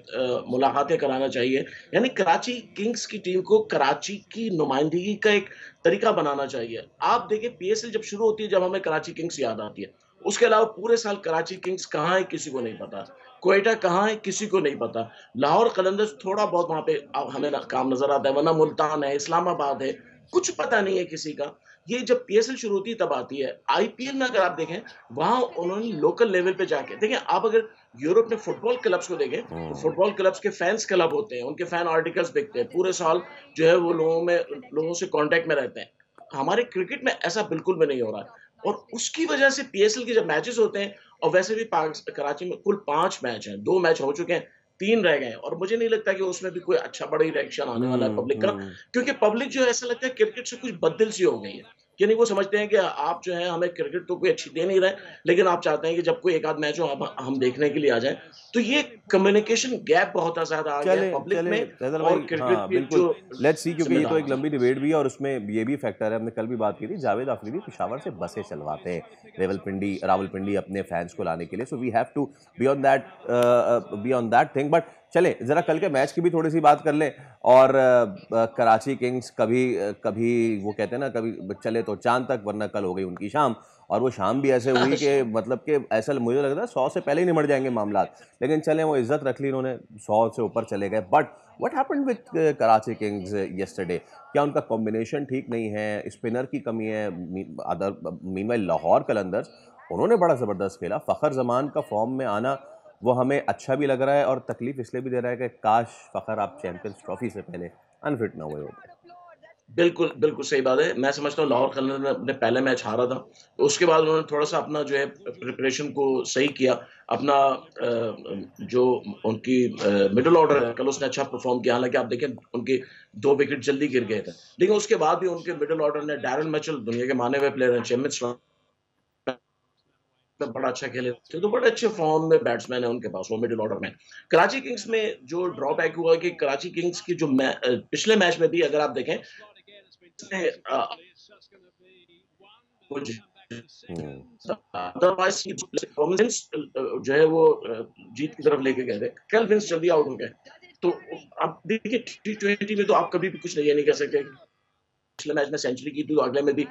C: मुलाकातें कराना चाहिए। यानी कराची किंग्स की टीम को कराची की नुमाइंदगी का एक तरीका बनाना चाहिए। आप देखिए, पीएसएल जब शुरू होती है, जब हमें कराची किंग्स याद आती है, उसके अलावा पूरे साल कराची किंग्स कहाँ है किसी को नहीं पता, क्वेटा कहाँ है किसी को नहीं पता, लाहौर कलंदर्स थोड़ा बहुत वहां पे हमें काम नजर आता है, वरना मुल्तान है, इस्लामाबाद है, कुछ पता नहीं है किसी का। ये जब पीएसएल शुरू होती है तब आती है। आईपीएल में अगर आप देखें, वहां उन्होंने लोकल लेवल पे जाके देखें। आप अगर यूरोप में फुटबॉल क्लब्स को देखें, तो फुटबॉल क्लब्स के फैंस क्लब होते हैं, उनके फैन आर्टिकल्स बिकते हैं, पूरे साल जो है वो लोगों से कांटेक्ट में रहते हैं। हमारे क्रिकेट में ऐसा बिल्कुल भी नहीं हो रहा है। और उसकी वजह से पीएसएल के जब मैचेस होते हैं, और वैसे भी कराची में कुल 5 मैच हैं, 2 मैच हो चुके हैं, 3 रह गए, और मुझे नहीं लगता कि उसमें भी कोई अच्छा बड़ा रिएक्शन आने वाला है पब्लिक का, क्योंकि पब्लिक जो है ऐसा लगता है क्रिकेट से कुछ बददिल सी हो गई है। यानी वो समझते हैं कि आप जो है हमें क्रिकेट तो कोई अच्छी दे नहीं रहे, लेकिन आप चाहते हैं कि जब कोई एक आध मैच हो हम देखने के लिए आ जाएं। तो ये कम्युनिकेशन गैप बहुत ज्यादा आ गया है पब्लिक में और क्रिकेट की जो
G: लेट्स सी, क्योंकि ये तो एक लंबी डिबेट भी है और उसमें ये भी फैक्टर है। हमने कल भी बात की थी, जावेद अफरीदी पेशावर से बसें चलवाते हैं रावलपिंडी अपने फैंस को लाने के लिए। So we have to be on that thing. But चले जरा कल के मैच की भी थोड़ी सी बात कर लें। और कराची किंग्स कभी वो कहते हैं ना, कभी चले तो चांद तक, वरना कल हो गई उनकी शाम। और वो शाम भी ऐसे हुई कि मतलब कि ऐसा मुझे लग रहा था 100 से पहले ही निमट जाएंगे मामलात, लेकिन चले वो इज्जत रख ली उन्होंने, 100 से ऊपर चले गए। But what happened with Karachi Kings yesterday? क्या उनका कॉम्बिनेशन ठीक नहीं है, स्पिनर की कमी है? मीनवाइल लाहौर कलंदर्स, उन्होंने बड़ा ज़बरदस्त खेला। फ़खर जमान का फॉर्म में आना वो हमें अच्छा भी लग रहा है, और तकलीफ इसलिए भी दे रहा है कि काश फ़खर आप चैंपियंस ट्रॉफी से पहले अनफिट ना हुए होते।
C: बिल्कुल बिल्कुल सही बात है। मैं समझता हूँ लाहौर कलंदर्स ने अपने पहले मैच हारा था, उसके बाद उन्होंने थोड़ा सा अपना जो है प्रिपरेशन को सही किया। अपना जो उनकी मिडिल ऑर्डर है, कल उसने अच्छा परफॉर्म किया। हालांकि आप देखें उनके 2 विकेट जल्दी गिर गए थे, लेकिन उसके बाद भी उनके मिडिल ऑर्डर ने, डैरन मिचेल दुनिया के माने हुए प्लेयर हैं, चेमिस बड़ा अच्छा खेले थे, तो बड़े अच्छे फॉर्म में बैट्समैन है उनके पास वो मिडिल ऑर्डर में। कराची किंग्स में जो ड्रॉबैक हुआ कि कराची किंग्स की जो पिछले मैच में भी अगर आप देखें, अदरवाइज जो है वो जीत की तरफ लेके गए थे। कल विंस जल्दी आउट हो गए। तो अब देखिए T20 में तो आप कभी भी कुछ नहीं कह सकते। पिछले मैच में सेंचुरी की तो अगले में भी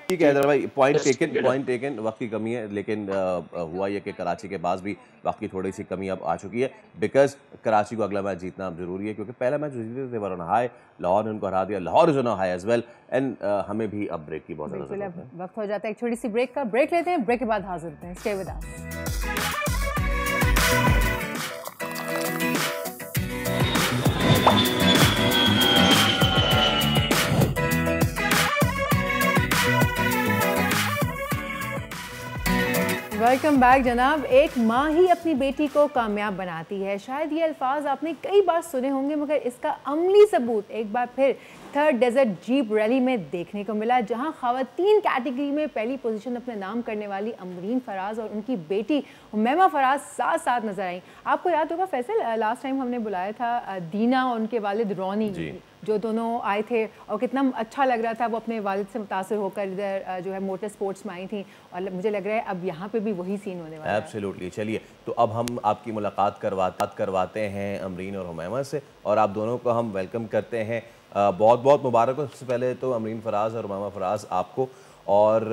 G: ठीक है हैदर भाई, पॉइंट टेकन। वक्त की कमी है, लेकिन हुआ ये कि कराची के पास भी वक्त की थोड़ी सी कमी अब आ चुकी है, बिकॉज कराची को अगला मैच जीतना अब जरूरी है, क्योंकि पहला मैच जीते थे वर ऑन हाई, लाहौर ने उनको हरा दिया, Lahore is on high as well, and हमें भी अब ब्रेक की बहुत ज़्यादा जरूरत है।
F: वक्त हो जाता है एक छोटी सी ब्रेक का। ब्रेक लेते हैं, ब्रेक के बाद हाजिर होते हैं। Stay with us. Welcome back जनाब। एक माँ ही अपनी बेटी को कामयाब बनाती है। शायद ये अल्फाज आपने कई बार सुने होंगे, मगर इसका अमली सबूत एक बार फिर थर्ड डेजर्ट जीप रैली में देखने को मिला, जहां खवातीन कैटेगरी में पहली पोजीशन अपने नाम करने वाली अमरीन फराज और उनकी बेटी उमैमा फराज साथ साथ नजर आई। आपको याद होगा फैसल, लास्ट टाइम हमने बुलाया था दीना और उनके वालिद रोनी, जो दोनों आए थे और कितना अच्छा लग रहा था। वो अपने वालिद से मुतासर होकर इधर जो है मोटर स्पोर्ट्स में आई थी, और मुझे लग रहा है अब यहाँ पे भी वही सीन होने वाला है।
G: एब्सोल्युटली। चलिए, तो अब हम आपकी मुलाकात करवाते हैं अमरीन और हुमैमा से, और आप दोनों को हम वेलकम करते हैं। बहुत बहुत मुबारक हो सबसे पहले तो अमरीन फराज और हुमैमा फराज आपको। और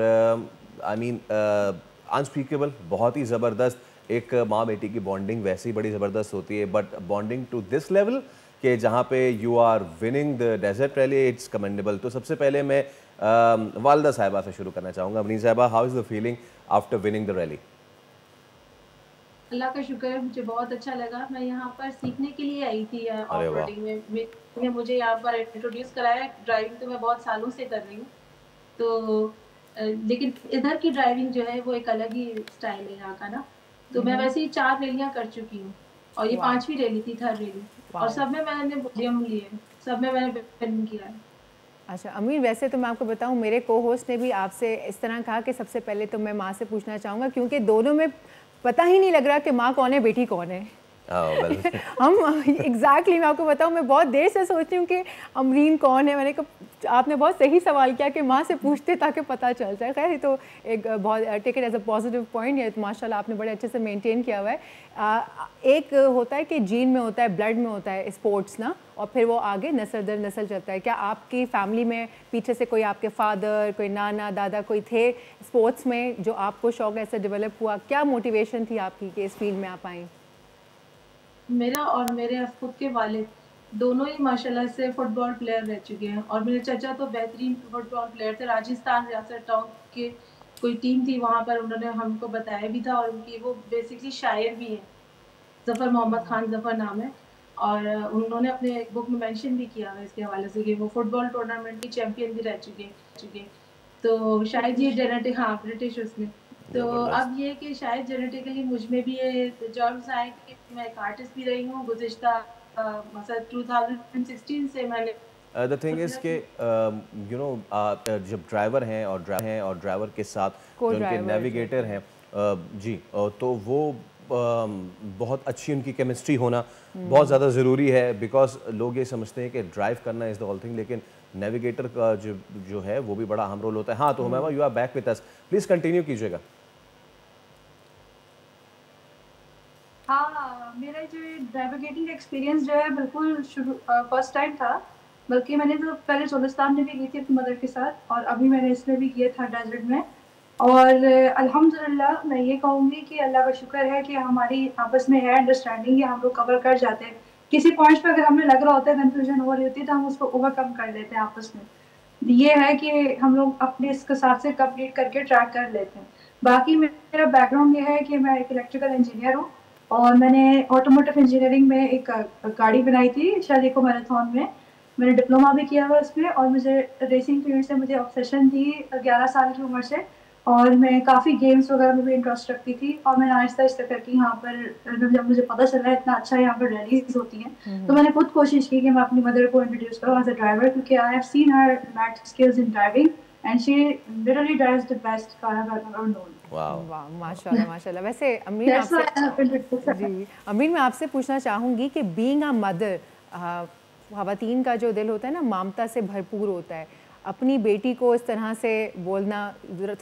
G: आई मीन अनस्पीकेबल, बहुत ही ज़बरदस्त। एक माँ बेटी की बॉन्डिंग वैसे ही बड़ी ज़बरदस्त होती है, but bonding to this level कि जहाँ पे you are winning the desert rally, it's commendable. तो सबसे पहले मैं वालदा साहिबा से शुरू करना चाहूँगा। अमरीन साहिबा, how is the feeling after winning the rally?
D: अल्लाह का शुक्र है, मुझे बहुत अच्छा लगा। मैं यहाँ पर सीखने के लिए आई थी ऑफ रोडिंग में। मुझे यहाँ पर इंट्रोड्यूस कराया। ड्राइविंग तो मैं बहुत सालों से कर रही हूँ, तो लेकिन इधर की ड्राइविंग जो है वो एक अलग ही स्टाइल है यहाँ का ना। तो मैं वैसे ही 4 रैलियाँ कर चुकी हूँ, और ये 5वीं रैली थी, थर्ड रैली, और सब में मैंने पोडियम लिए, सब में मैंने विन किया है।
F: अच्छा अमीर, वैसे तो मैं आपको बताऊं, मेरे को होस्ट ने भी आपसे इस तरह कहा कि सबसे पहले तो मैं माँ से पूछना चाहूँगा, क्योंकि दोनों में पता ही नहीं लग रहा कि माँ कौन है बेटी कौन है। हम एग्जैक्टली मैं आपको बताऊं, मैं बहुत देर से सोचती हूँ कि अमरीन कौन है। मैंने कहा आपने बहुत सही सवाल किया कि माँ से पूछते ताकि पता चल जाए। खैर तो एक बहुत take it as a positive point है। तो माशाल्लाह आपने बड़े अच्छे से मेंटेन किया हुआ है। एक होता है कि जीन में होता है, ब्लड में होता है स्पोर्ट्स ना, और फिर वो आगे नस्ल दर नस्ल चलता है। क्या आपकी फैमिली में पीछे से कोई आपके फादर, कोई नाना दादा कोई थे स्पोर्ट्स में, जो आपको शौक ऐसे डेवलप हुआ? क्या मोटिवेशन थी आपकी कि इस फील्ड में आप आई?
D: मेरा और मेरे खुद के वालिद दोनों ही माशाल्लाह से फुटबॉल प्लेयर रह चुके हैं, और मेरे चाचा तो बेहतरीन फुटबॉल प्लेयर थे। राजस्थान रियासत टाउन के कोई टीम थी, वहाँ पर उन्होंने हमको बताया भी था, और उनकी वो बेसिकली शायर भी हैं, जफ़र मोहम्मद खान जफ़र नाम है, और उन्होंने अपने बुक में मेंशन भी किया है इसके हवाले से कि वो फुटबॉल टूर्नामेंट की चैंपियन भी रह चुके। तो शायद ये जेनेटिक, हाँ ब्रिटिश उसमें, तो अब ये कि शायद जेनेटिकली मुझ में भी ये जर्म्स आए कि मैं एक आर्टिस्ट भी रही हूँ। गुज़िश्ता मतलब 2016 से मैंने
G: द थिंग इज़ के यू नो जब ड्राइवर हैं और ड्राइवर के साथ जो उनके नेविगेटर हैं जी, तो वो बहुत अच्छी उनकी केमिस्ट्री होना बहुत ज़्यादा ज़रूरी है। बिकॉज लोग ये समझते हैं कि ड्राइव करना इज़ द होल थिंग, लेकिन नेविगेटर का जो है वो भी बड़ा अहम रोल होता है। हाँ, तो Humaima, you are back with us, please continue कीजिएगा।
D: हाँ, मेरा जो नेविगेटिंग एक्सपीरियंस जो है बिल्कुल फर्स्ट टाइम था। बल्कि मैंने तो पहले सोलिस्तान में भी की थी अपनी मदर के साथ, और अभी मैंने इसमें भी किया था डेजर्ट में। और अल्हम्दुलिल्लाह मैं ये कहूँगी कि अल्लाह का शुक्र है कि हमारी आपस में है अंडरस्टैंडिंग, हम लोग कवर कर जाते हैं। किसी पॉइंट्स पर अगर हमें लग रहा होता है कंफ्यूजन हो रही होती है, तो हम उसको ओवरकम कर लेते हैं आपस में। ये है कि हम लोग अपने इसके साथ से कंप्लीट करके ट्रैक कर लेते हैं। बाकी मेरा बैकग्राउंड ये है कि मैं एक इलेक्ट्रिकल इंजीनियर हूँ, और मैंने ऑटोमोटिव इंजीनियरिंग में एक गाड़ी बनाई थी शालीको मैराथन में। मैंने डिप्लोमा भी किया हुआ उसमें, और मुझे रेसिंग फील्ड से मुझे ऑब्सेशन थी 11 साल की उम्र से, और मैं काफ़ी गेम्स वगैरह में भी इंटरेस्ट रखती थी। और मैंने आहिस्ता आहिस्ता करके यहाँ पर जब मुझे पता चला इतना अच्छा यहाँ पर रैलीज होती हैं, तो मैंने खुद कोशिश की कि मैं अपनी मदर को इंट्रोड्यूस करूँ एज अ ड्राइवर, क्योंकि I have seen her match skills in driving and she literally drives the best car I have ever known.
F: वाह, माशाल्लाह माशाल्लाह। वैसे अमीन मैं आपसे पूछना चाहूँगी कि बीइंग अ मदर, ख़वातीन का जो दिल होता है ना ममता से भरपूर होता है। अपनी बेटी को इस तरह से बोलना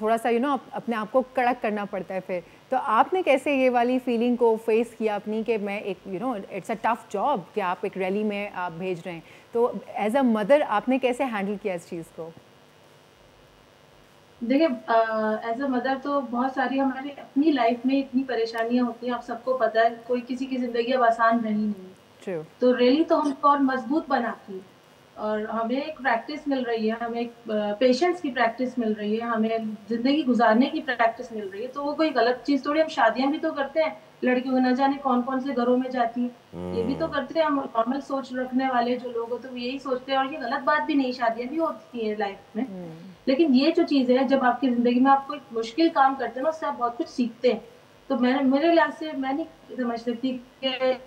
F: थोड़ा सा अपने आप को कड़क करना पड़ता है। फिर तो आपने कैसे ये वाली फीलिंग को फेस किया अपनी, कि मैं एक इट्स अ टफ जॉब कि आप एक रैली में आप भेज रहे हैं, तो एज अ मदर आपने कैसे हैंडल किया इस चीज़ को?
D: देखिए, एज अ मदर तो बहुत सारी हमारी अपनी लाइफ में इतनी परेशानियां होती हैं, आप सबको पता है, कोई किसी की ज़िंदगी अब आसान रही नहीं। तो रैली तो हमको और मजबूत बनाती है।
H: और हमें एक प्रैक्टिस मिल रही है, हमें एक पेशेंस की प्रैक्टिस मिल रही है, हमें जिंदगी गुजारने की प्रैक्टिस मिल रही है। तो वो कोई गलत चीज थोड़ी, हम शादियां भी तो करते हैं, लड़कियों को न जाने कौन कौन से घरों में जाती है, ये भी तो करते हैं। हम नॉर्मल सोच रखने वाले जो लोग होते हैं वो यही सोचते हैं, और ये गलत बात भी नहीं, शादियां भी होती है लाइफ में। लेकिन ये जो चीज है, जब आपकी जिंदगी में आप कोई मुश्किल काम करते हैं ना, उससे आप बहुत कुछ सीखते हैं। तो मेरे लिहाज से मैं नहीं समझ सकती कि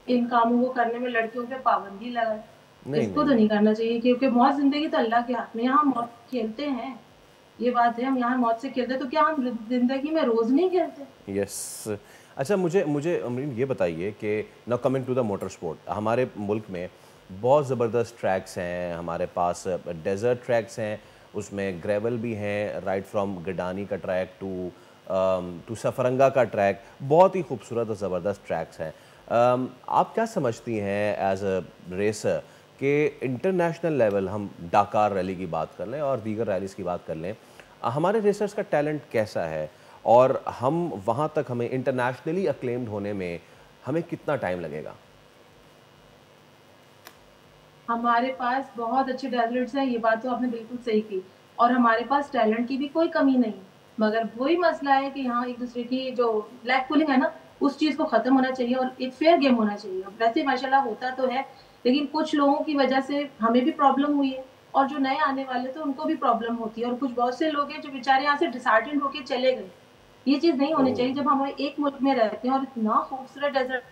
H: इन कामों को करने में लड़कियों पे पाबंदी लगाए। इसको तो नहीं करना चाहिए, क्योंकि मौत जिंदगी तो अल्लाह के हाथ में। यहाँ मौत खेलते हैं, ये बात है, हम यहाँ मौत से खेलते हैं, तो क्या हम जिंदगी में रोज नहीं खेलते?
G: यस। अच्छा, मुझे अमरीन ये बताइए कि now coming to the motor sport, हमारे मुल्क में बहुत ज़बरदस्त ट्रैक्स हैं, हमारे पास डेजर्ट ट्रैक्स हैं, उसमें ग्रेवल भी हैं, राइट फ्रॉम गडानी का ट्रैक टू सफरंगा का ट्रैक, बहुत ही खूबसूरत और ज़बरदस्त ट्रैक्स हैं। आप क्या समझती हैं एज अ रेसर कि इंटरनेशनल लेवल, हम डाकार रैली की बात कर लें और दीगर रैलीज़ की बात कर लें, हमारे रेसर्स का टैलेंट कैसा है और हम वहाँ तक, हमें इंटरनेशनली अक्लेम्ड होने में हमें कितना टाइम लगेगा?
H: हमारे पास बहुत अच्छे डेजर्ट्स हैं, ये बात तो आपने बिल्कुल सही की, और हमारे पास टैलेंट की भी कोई कमी नहीं, मगर वही मसला है कि यहाँ एक दूसरे की जो ब्लैक पुलिंग है ना, उस चीज़ को ख़त्म होना चाहिए और एक फेयर गेम होना चाहिए। वैसे माशाल्लाह होता तो है, लेकिन कुछ लोगों की वजह से हमें भी प्रॉब्लम हुई है, और जो नए आने वाले थे उनको भी प्रॉब्लम होती है, और कुछ बहुत से लोग हैं जो बेचारे यहाँ से डिसहार्टेंड होकर चले गए। ये चीज़ नहीं होनी चाहिए। जब हम एक मुल्क में रहते हैं और इतना खूबसूरत डेजर्ट,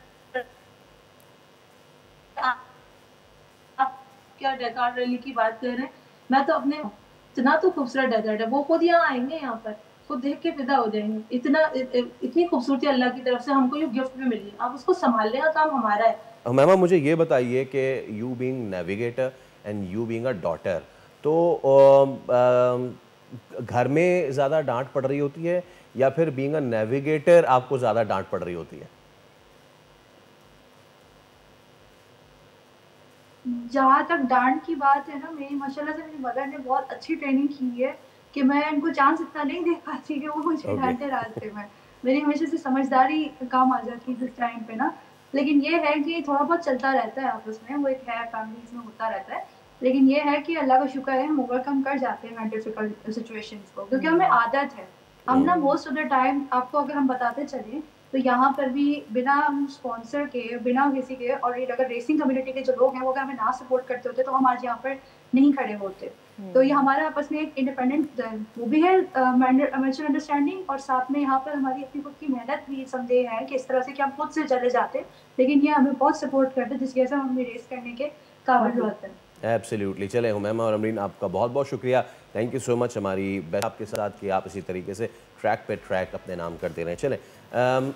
H: आप क्या डकार रैली की बात कर रहे हैं, मैं तो अपने, इतना तो खूबसूरत डेजर्ट है, वो खुद यहाँ आएंगे, यहाँ पर खुद देख के फिदा हो जाएंगे। इतनी खूबसूरती अल्लाह की तरफ से हमको ये गिफ्ट भी मिली है, अब उसको संभालने का काम हमारा है।
G: मैमा, मुझे ये बताइए कि you being navigator and you being a daughter, तो घर में ज़्यादा डांट पड़ रही होती है या फिर बीइंग अ नेविगेटर आपको ज़्यादा डांट पड़ रही होती है?
D: जहाँ तक डांट की बात है ना, मेरी माशाल्लाह से मेरी मदर ने बहुत अच्छी ट्रेनिंग की है कि मैं इनको चांस इतना नहीं दे पाती कि वो मुझे डांटे रास्ते में। मेरी हमेशा से समझदारी काम आ जाती है इस टाइम पे ना। लेकिन ये है कि थोड़ा बहुत चलता रहता है आपस में, वो एक है, फैमिलीज में होता रहता है। लेकिन ये है कि अल्लाह का शुक्र है, हम ओवरकम कर जाते हैं डिफिकल्ट सिचुएशंस को, क्योंकि हमें आदत है। हम ना मोस्ट ऑफ द टाइम, आपको अगर हम बताते चलें तो यहाँ पर भी बिना स्पॉन्सर के, बिना किसी के, और अगर रेसिंग कम्युनिटी के जो लोग हैं वो अगर हमें ना सपोर्ट करते होते तो हम आज यहाँ पर नहीं खड़े होते। तो ये हमारा आपस में एक इंडिपेंडेंट वो भी है, म्यूचुअल अंडरस्टैंडिंग, और साथ में यहाँ पर हमारी अपनी खुद की मेहनत भी संदेह है कि इस तरह से कि हम खुद से चले जाते, लेकिन ये हमें बहुत सपोर्ट करते हैं, जिसकी वजह से हम हमें रेस करने के काबिल होते हैं।
G: एब्सोल्युटली। चले हुमैमा और अमरीन, आपका बहुत बहुत शुक्रिया, थैंक यू सो मच हमारी आपके साथ कि आप इसी तरीके से ट्रैक पे ट्रैक अपने नाम करते रहें। चलें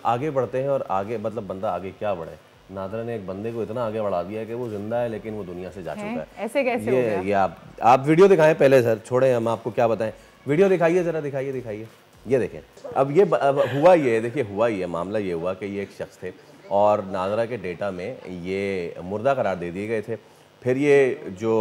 G: आगे बढ़ते हैं, और आगे मतलब बंदा आगे क्या बढ़े। नादरा ने एक बंदे को इतना आगे बढ़ा दिया कि वो जिंदा है लेकिन वो दुनिया से जा चुका है।
F: ऐसे कैसे हो गया?
G: ये आप वीडियो दिखाएं पहले सर, छोड़ें हम आपको क्या बताएं। वीडियो दिखाइए ज़रा, दिखाइए। ये देखें, अब ये हुआ ये, देखिए हुआ ये मामला, ये हुआ कि ये एक शख्स थे और नादरा के डेटा में ये मुर्दा करार दे दिए गए थे। फिर ये जो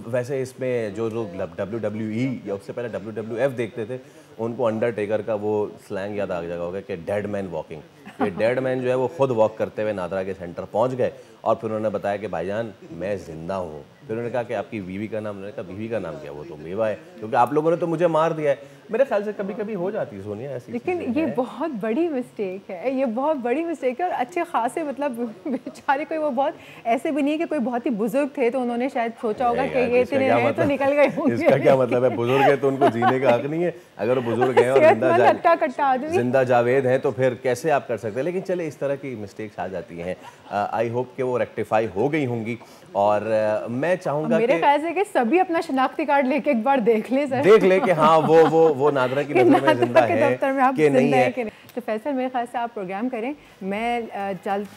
G: वैसे इसमें जो लोग WWE या उससे पहले WWF देखते थे, उनको अंडरटेकर का वो स्लैंग याद आ जाएगा होगा कि डेड मैन वॉकिंग। ये डेड मैन जो है वो खुद वॉक करते हुए नादरा के सेंटर पहुंच गए और फिर उन्होंने बताया कि भाईजान मैं ज़िंदा हूँ। फिर उन्होंने कहा कि आपकी बीवी का नाम, उन्होंने कहा बीवी का नाम क्या, वो तो मेवा है, क्योंकि आप लोगों ने तो मुझे मार दिया है। मेरे ख्याल से कभी कभी हो जाती है सोनिया ऐसी,
F: लेकिन ये बहुत बड़ी मिस्टेक है, ये बहुत बड़ी मिस्टेक है। और अच्छे खासे मतलब बेचारे कोई वो बहुत ऐसे भी नहीं है कि कोई बहुत ही बुजुर्ग थे तो उन्होंने शायद सोचा होगा कि ये इतने हैं तो निकल गए होंगे।
G: इसका क्या मतलब है? बुजुर्ग है तो उनको जीने का हक नहीं है? अगर बुजुर्ग हैं और जिंदा जावेद हैं तो फिर कैसे आप कर सकते हैं? लेकिन चले, इस तरह की मिस्टेक्स आ जाती हैं। आई होप कि वो रेक्टिफाई हो गई होंगी। और मैं चाहूंगा
F: मेरे ख्याल से कि सभी अपना शनाख्ती कार्ड लेके एक बार देख ले सर,
G: देख ले कि हाँ वो नादरा की नज़र में जिंदा है कि नहीं है।
F: तो फैसल मेरे ख्याल से आप प्रोग्राम करें, मैं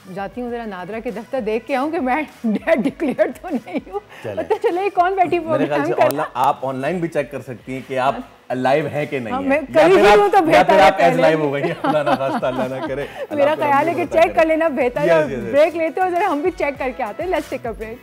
F: जाती हूँ ज़रा नादरा के दफ्तर देख के आऊँ कि मैं डेड डिक्लेयर तो नहीं हूँ। पता चले कौन बैठी प्रोग्राम कर।
G: आप ऑनलाइन भी चेक कर सकती हैं कि आप लाइव है कि नहीं है,
F: या फिर
G: आप एज लाइव हो गई है, अल्लाह ना खास्ता, अल्लाह ना करे।
F: मेरा ख्याल है कि चेक कर लेना बेहतर है। ब्रेक लेते हो जरा, हम भी चेक करके आते हैं। Let's take a break.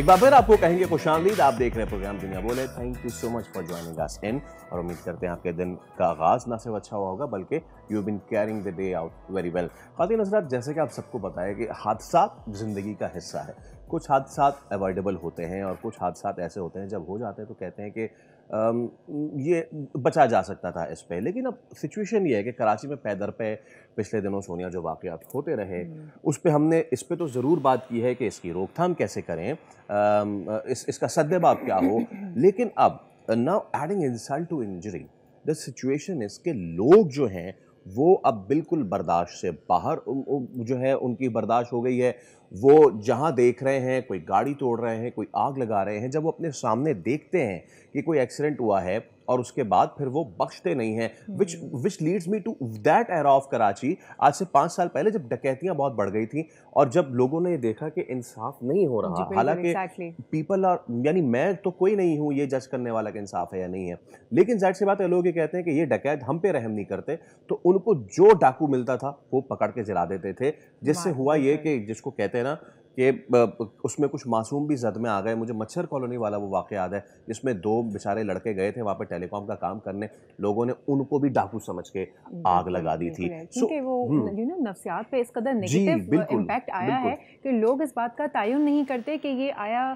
G: एक बार फिर आपको कहेंगे खुशामदीद। आप देख रहे हैं प्रोग्राम दुनिया बोले। Thank you so much for joining us in, और उम्मीद करते हैं आपके दिन का आगाज ना सिर्फ अच्छा हुआ होगा बल्कि you been carrying the day out very well. ख़वातीन हज़रात, जैसे कि आप सबको पता है कि हादसात ज़िंदगी का हिस्सा है। कुछ हादसात अवॉइडेबल होते हैं और कुछ हादसात ऐसे होते हैं जब हो जाते हैं तो कहते हैं कि ये बचा जा सकता था इस पे। लेकिन अब सिचुएशन ये है कि कराची में पैदर पे पिछले दिनों सोनिया जो वाक़यात होते रहे उस पे हमने इस पे तो ज़रूर बात की है कि इसकी रोकथाम कैसे करें, इसका सद्देबाब क्या हो। लेकिन अब now adding insult to injury, the situation is के लोग जो हैं वो अब बिल्कुल बर्दाश्त से बाहर जो है उनकी बर्दाश्त हो गई है। वो जहाँ देख रहे हैं कोई गाड़ी तोड़ रहे हैं, कोई आग लगा रहे हैं, जब वो अपने सामने देखते हैं कि कोई एक्सीडेंट हुआ है और उसके बाद फिर वो बख्शते नहीं हैं, which leads me to that era of Karachi. आज से 5 साल पहले जब डकैतियां बहुत बढ़ गई थी और जब लोगों ने देखा कि इंसाफ नहीं हो रहा, हालांकि पीपल आर, यानी मैं तो कोई नहीं हूं ये जज करने वाला कि इंसाफ है या नहीं है, लेकिन जाहिर सी बात है लोग ये कहते हैं कि ये डकैत हम पे रहम नहीं करते, तो उनको जो डाकू मिलता था वो पकड़ के जला देते थे। जिससे हुआ ये कि जिसको कहते हैं ना कि उसमें कुछ मासूम भी जद में आ गए। मुझे मच्छर कॉलोनी वाला वो वाक़या याद है जिसमें 2 बेचारे लड़के गए थे वहाँ पे टेलीकॉम का काम करने, लोगों ने उनको भी डाकू समझ के आग लगा दी थी।
F: क्योंकि वो नफ्सियात पे इस कदर नेगेटिव इम्पैक्ट आया है कि लोग इस बात का तयन नहीं करते कि ये आया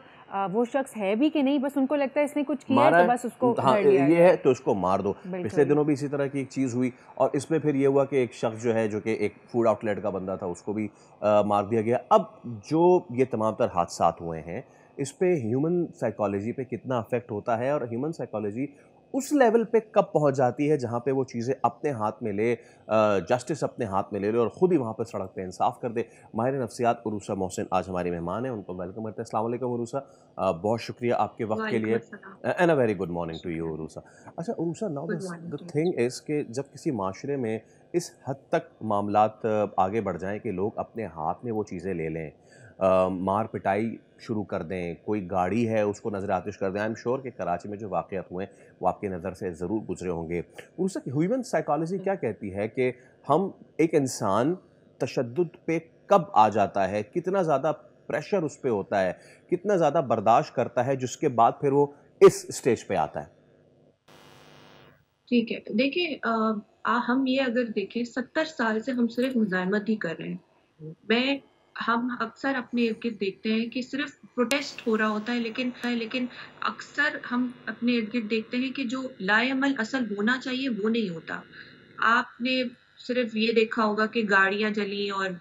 F: वो शख्स है भी कि नहीं, बस उनको लगता है इसने कुछ किया है तो बस उसको
G: ये है तो उसको मार दो। पिछले दिनों भी इसी तरह की एक चीज़ हुई और इसमें फिर ये हुआ कि एक शख्स जो है जो कि एक फूड आउटलेट का बंदा था उसको भी मार दिया गया। अब जो ये तमाम तर हादसात हुए हैं इस पे ह्यूमन साइकोलॉजी पे कितना अफेक्ट होता है और ह्यूमन साइकोलॉजी उस लेवल पे कब पहुंच जाती है जहां पे वो चीज़ें अपने हाथ में ले, जस्टिस अपने हाथ में ले ले और ख़ुद ही वहां पे सड़क पे इंसाफ कर दे। माहिर नफ्सियात उरूसा मोहसिन आज हमारी मेहमान हैं, उनको वेलकम करते हैं। अस्सलाम वालेकुम उरूसा, बहुत शुक्रिया आपके वक्त के लिए and a very good morning to you Urusa. अच्छा Urusa, now the thing is कि जब किसी माशरे में इस हद तक मामलात आगे बढ़ जाएँ कि लोग अपने हाथ में वो चीज़ें ले लें, मार पिटाई शुरू कर दें, कोई गाड़ी है उसको नज़र आतिश कर दें। आई एम श्योर कि कराची में जो वाक़यात हुए हैं वो आपकी नज़र से ज़रूर गुजरे होंगे। उससे ह्यूमन साइकोलॉजी क्या कहती है कि हम एक इंसान तशद्दुद पे कब आ जाता है, कितना ज़्यादा प्रेशर उस पर होता है, कितना ज़्यादा बर्दाश्त करता है जिसके बाद फिर वो इस स्टेज पे आता है।
E: ठीक है, देखिए हम ये अगर देखें 70 साल से हम सिर्फ मुज़ाहमत ही कर रहे हैं। हम अक्सर अपने इर्द गिर्द देखते हैं कि सिर्फ प्रोटेस्ट हो रहा होता है, लेकिन अक्सर हम अपने इर्द गिर्द देखते हैं कि जो लाएअमल असल होना चाहिए वो नहीं होता। आपने सिर्फ ये देखा होगा कि गाड़ियां जली और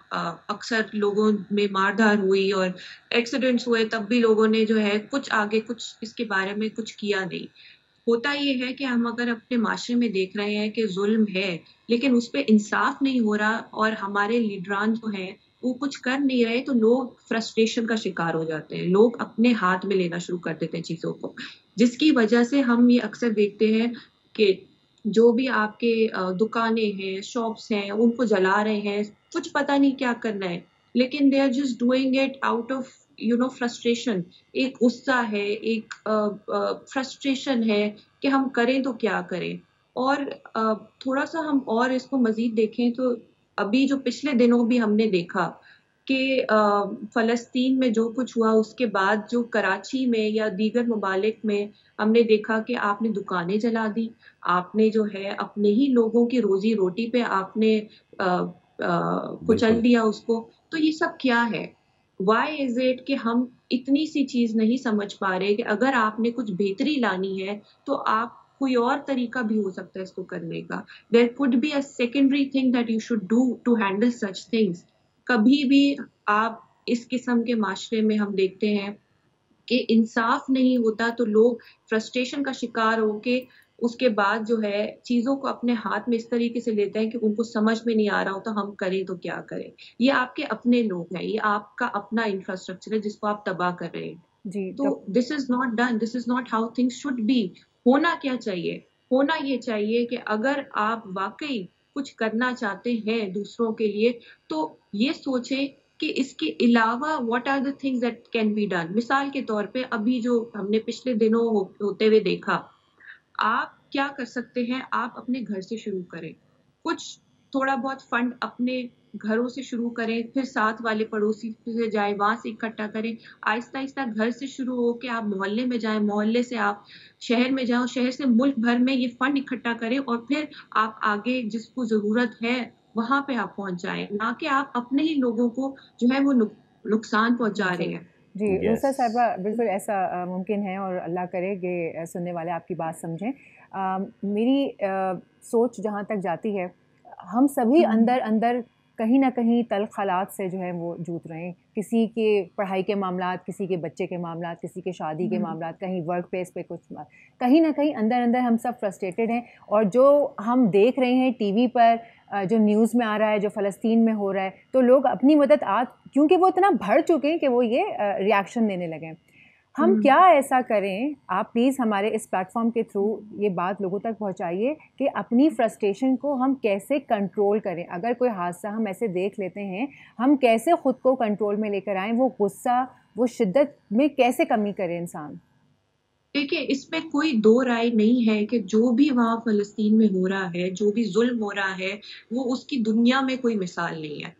E: अक्सर लोगों में मारधार हुई और एक्सीडेंट्स हुए, तब भी लोगों ने जो है कुछ इसके बारे में कुछ किया नहीं। होता ये है कि हम अगर अपने माशरे में देख रहे हैं कि जुल्म है लेकिन उस पर इंसाफ नहीं हो रहा और हमारे लीडरान जो हैं वो कुछ कर नहीं रहे, तो लोग फ्रस्ट्रेशन का शिकार हो जाते हैं, लोग अपने हाथ में लेना शुरू कर देते हैं चीज़ों को, जिसकी वजह से हम ये अक्सर देखते हैं कि जो भी आपके दुकानें हैं, शॉप्स हैं, उनको जला रहे हैं, कुछ पता नहीं क्या करना है, लेकिन they are just doing it out of frustration. एक गुस्सा है, एक फ्रस्ट्रेशन है कि हम करें तो क्या करें। और थोड़ा सा हम और इसको मजीद देखें तो अभी जो पिछले दिनों भी हमने देखा कि फ़लस्तीन में जो कुछ हुआ उसके बाद जो कराची में या दीगर ममालिक में हमने देखा कि आपने दुकानें जला दी, आपने जो है अपने ही लोगों की रोजी रोटी पे आपने कुचल दिया उसको। तो ये सब क्या है? वाई इज इट कि हम इतनी सी चीज़ नहीं समझ पा रहे कि अगर आपने कुछ बेहतरी लानी है तो आप कोई और तरीका भी हो सकता है इसको करने का। There could be a secondary thing that you should do to handle such things. कभी भी आप इस किस्म के माशरे में हम देखते हैं कि इंसाफ नहीं होता तो लोग फ्रस्ट्रेशन का शिकार होके उसके बाद जो है चीज़ों को अपने हाथ में इस तरीके से लेते हैं कि उनको समझ में नहीं आ रहा हो तो हम करें तो क्या करें। ये आपके अपने लोग हैं, ये आपका अपना इंफ्रास्ट्रक्चर है जिसको आप तबाह कर रहे हैं जी। तो this is not done, this is not how things should be. होना क्या चाहिए? होना ये चाहिए कि अगर आप वाकई कुछ करना चाहते हैं दूसरों के लिए तो ये सोचें कि इसके अलावा what are the things that can be done. मिसाल के तौर पे अभी जो हमने पिछले दिनों होते हुए देखा, आप क्या कर सकते हैं? आप अपने घर से शुरू करें। कुछ थोड़ा बहुत फंड अपने घरों से शुरू करें, फिर साथ वाले पड़ोसी से जाए, वहां से इकट्ठा करें। आहिस्ता आहिस्ता घर से शुरू हो के आप मोहल्ले में जाएं, मोहल्ले से आप शहर में जाओ, शहर से मुल्क भर में ये फंड इकट्ठा करें और फिर आप आगे जिसको जरूरत है वहां पे आप पहुंच जाएं, ना कि आप अपने ही लोगों को जो है वो नुकसान पहुंचा रहे हैं।
F: जी रूसा
G: यस
F: साहिबा, बिल्कुल ऐसा मुमकिन है और अल्लाह करे कि सुनने वाले आपकी बात समझें। मेरी सोच जहाँ तक जाती है, हम सभी अंदर अंदर कहीं ना कहीं तल्ख हालात से जो है वो जूझ रहे हैं। किसी के पढ़ाई के मामलात, किसी के बच्चे के मामलात, किसी के शादी के मामलात, कहीं वर्क प्लेस पे कुछ कहीं ना कहीं अंदर अंदर हम सब फ्रस्ट्रेटेड हैं। और जो हम देख रहे हैं टीवी पर, जो न्यूज़ में आ रहा है, जो फ़लस्तीन में हो रहा है, तो लोग अपनी मदद क्योंकि वो इतना भर चुके हैं कि वो ये रिएक्शन देने लगे हैं। हम क्या ऐसा करें, आप प्लीज़ हमारे इस प्लेटफॉर्म के थ्रू ये बात लोगों तक पहुंचाइए कि अपनी फ्रस्ट्रेशन को हम कैसे कंट्रोल करें। अगर कोई हादसा हम ऐसे देख लेते हैं, हम कैसे ख़ुद को कंट्रोल में लेकर आएँ, वो गुस्सा, वो शिद्दत में कैसे कमी करे इंसान।
E: देखिए, इसमें कोई दो राय नहीं है कि जो भी वहाँ फ़लस्तीन में हो रहा है, जो भी ज़ुल्म हो रहा है, वो उसकी दुनिया में कोई मिसाल नहीं है।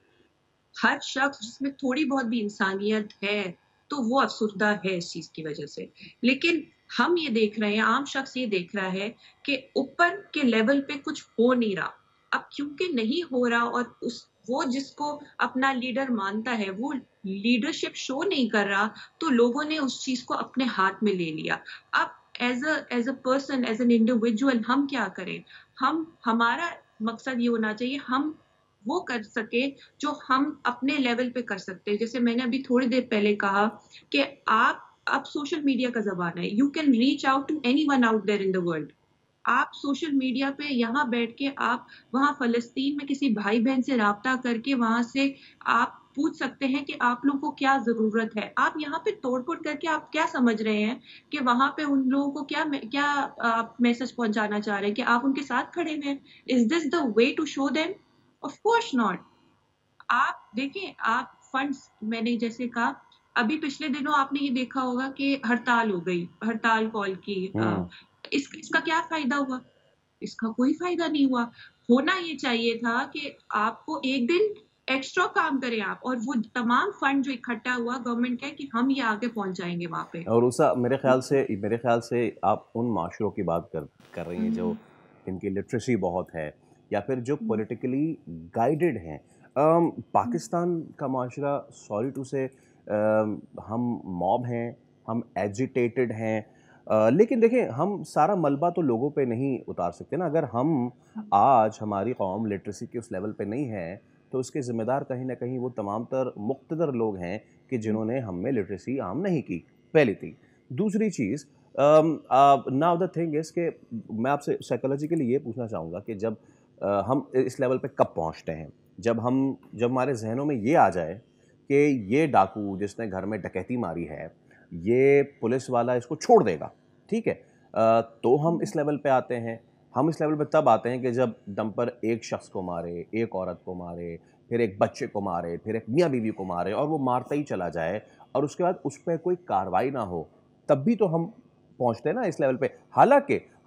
E: हर शख्स जिसमें थोड़ी बहुत भी इंसानियत है, तो वो अफसुर्दा है इस चीज़ की वजह से। लेकिन हम ये देख रहे हैं, आम शख्स ये देख रहा है कि ऊपर के लेवल पे कुछ हो नहीं रहा। अब क्योंकि नहीं हो रहा और वो जिसको अपना लीडर मानता है, वो लीडरशिप शो नहीं कर रहा, तो लोगों ने उस चीज़ को अपने हाथ में ले लिया। अब as a person, as an individual हम क्या करें? हमारा मकसद ये होना चाहिए, हम वो कर सके जो हम अपने लेवल पे कर सकते हैं। जैसे मैंने अभी थोड़ी देर पहले कहा कि अब सोशल मीडिया का ज़माना है। You can reach out to anyone out there in the world. आप सोशल मीडिया पे यहाँ बैठ के आप वहाँ फ़लस्तीन में किसी भाई-बहन से राब्ता करके वहाँ से आप पूछ सकते हैं कि आप लोगों को क्या ज़रूरत है। आप यहाँ पे तोड़-फोड़ करके आप क्या समझ रहे हैं कि वहाँ पे उन लोगों को क्या आप मैसेज पहुँचाना चाह रहे हैं कि आप उनके साथ खड़े हैं? Is this the way to show them? Of course not. आप देखिए, आप फंड्स, मैंने जैसे कहा, अभी पिछले दिनों आपने ये देखा होगा कि हड़ताल हो गई, हड़ताल कॉल की। इसका क्या फायदा हुआ? इसका कोई फायदा नहीं हुआ। होना ये चाहिए था कि आपको एक दिन एक्स्ट्रा काम करें आप, और वो तमाम फंड जो इकट्ठा हुआ गवर्नमेंट का कि हम ये आगे पहुंच जाएंगे वहाँ पे।
G: और उसा मेरे ख्याल से आप उन माशरों की बात कर रही हैं जो इनकी लिटरेसी बहुत है या फिर जो पॉलिटिकली गाइडेड हैं। पाकिस्तान का माशरा, सॉरी टू से, हम मॉब हैं, हम एजिटेटेड हैं, लेकिन देखें, हम सारा मलबा तो लोगों पे नहीं उतार सकते ना। अगर हम आज हमारी कौम लिटरेसी के उस लेवल पे नहीं है, तो उसके ज़िम्मेदार कहीं ना कहीं वो तमाम तर मुक़्तदर लोग हैं कि जिन्होंने हम में लिटरेसी आम नहीं की, पहली थी। दूसरी चीज़, नाउ द थिंग इज़ कि मैं आपसे साइकोलॉजिकली ये पूछना चाहूँगा कि जब हम इस लेवल पे कब पहुँचते हैं, जब हमारे जहनों में ये आ जाए कि ये डाकू जिसने घर में डकैती मारी है, ये पुलिस वाला इसको छोड़ देगा, ठीक है, तो हम इस लेवल पे आते हैं। हम इस लेवल पे तब आते हैं कि जब दम पर एक शख्स को मारे, एक औरत को मारे, फिर एक बच्चे को मारे, फिर एक मियाँ बीवी को मारे, और वो मारता ही चला जाए और उसके बाद उस पर कोई कार्रवाई ना हो, तब भी तो हम पहुँचते हैं ना इस लेवल पे।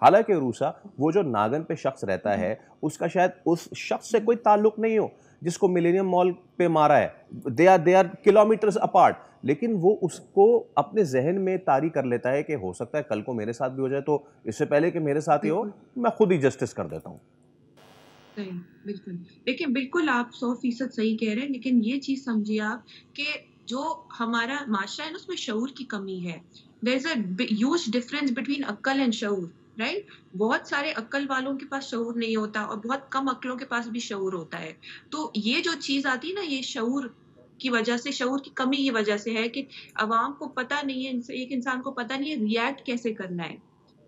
G: हालांकि रूसा, वो जो नागन पे शख्स रहता है, उसका शायद उस शख्स से कोई ताल्लुक नहीं हो जिसको मिलेनियम मॉल पे मारा है। दे आर किलोमीटर्स अपार्ट, लेकिन वो उसको अपने जहन में तारी कर लेता है कि हो सकता है कल को मेरे साथ भी हो जाए, तो इससे पहले कि मेरे साथ ही हो, मैं खुद ही जस्टिस कर देता हूँ।
E: सही, बिल्कुल। देखिए, बिल्कुल आप 100% सही कह रहे हैं, लेकिन ये चीज़ समझिए आप कि जो हमारा माशरा है ना, उसमें शऊर की कमी है। There is a huge difference between अक्ल एंड शऊर, राइट? बहुत सारे अक्ल वालों के पास शऊर नहीं होता और बहुत कम अक्लों के पास भी शऊर होता है। तो ये जो चीज़ आती है ना, ये शऊर की वजह से, शऊर की कमी की वजह से है कि अवाम को पता नहीं है, एक इंसान को पता नहीं है रिएक्ट कैसे करना है।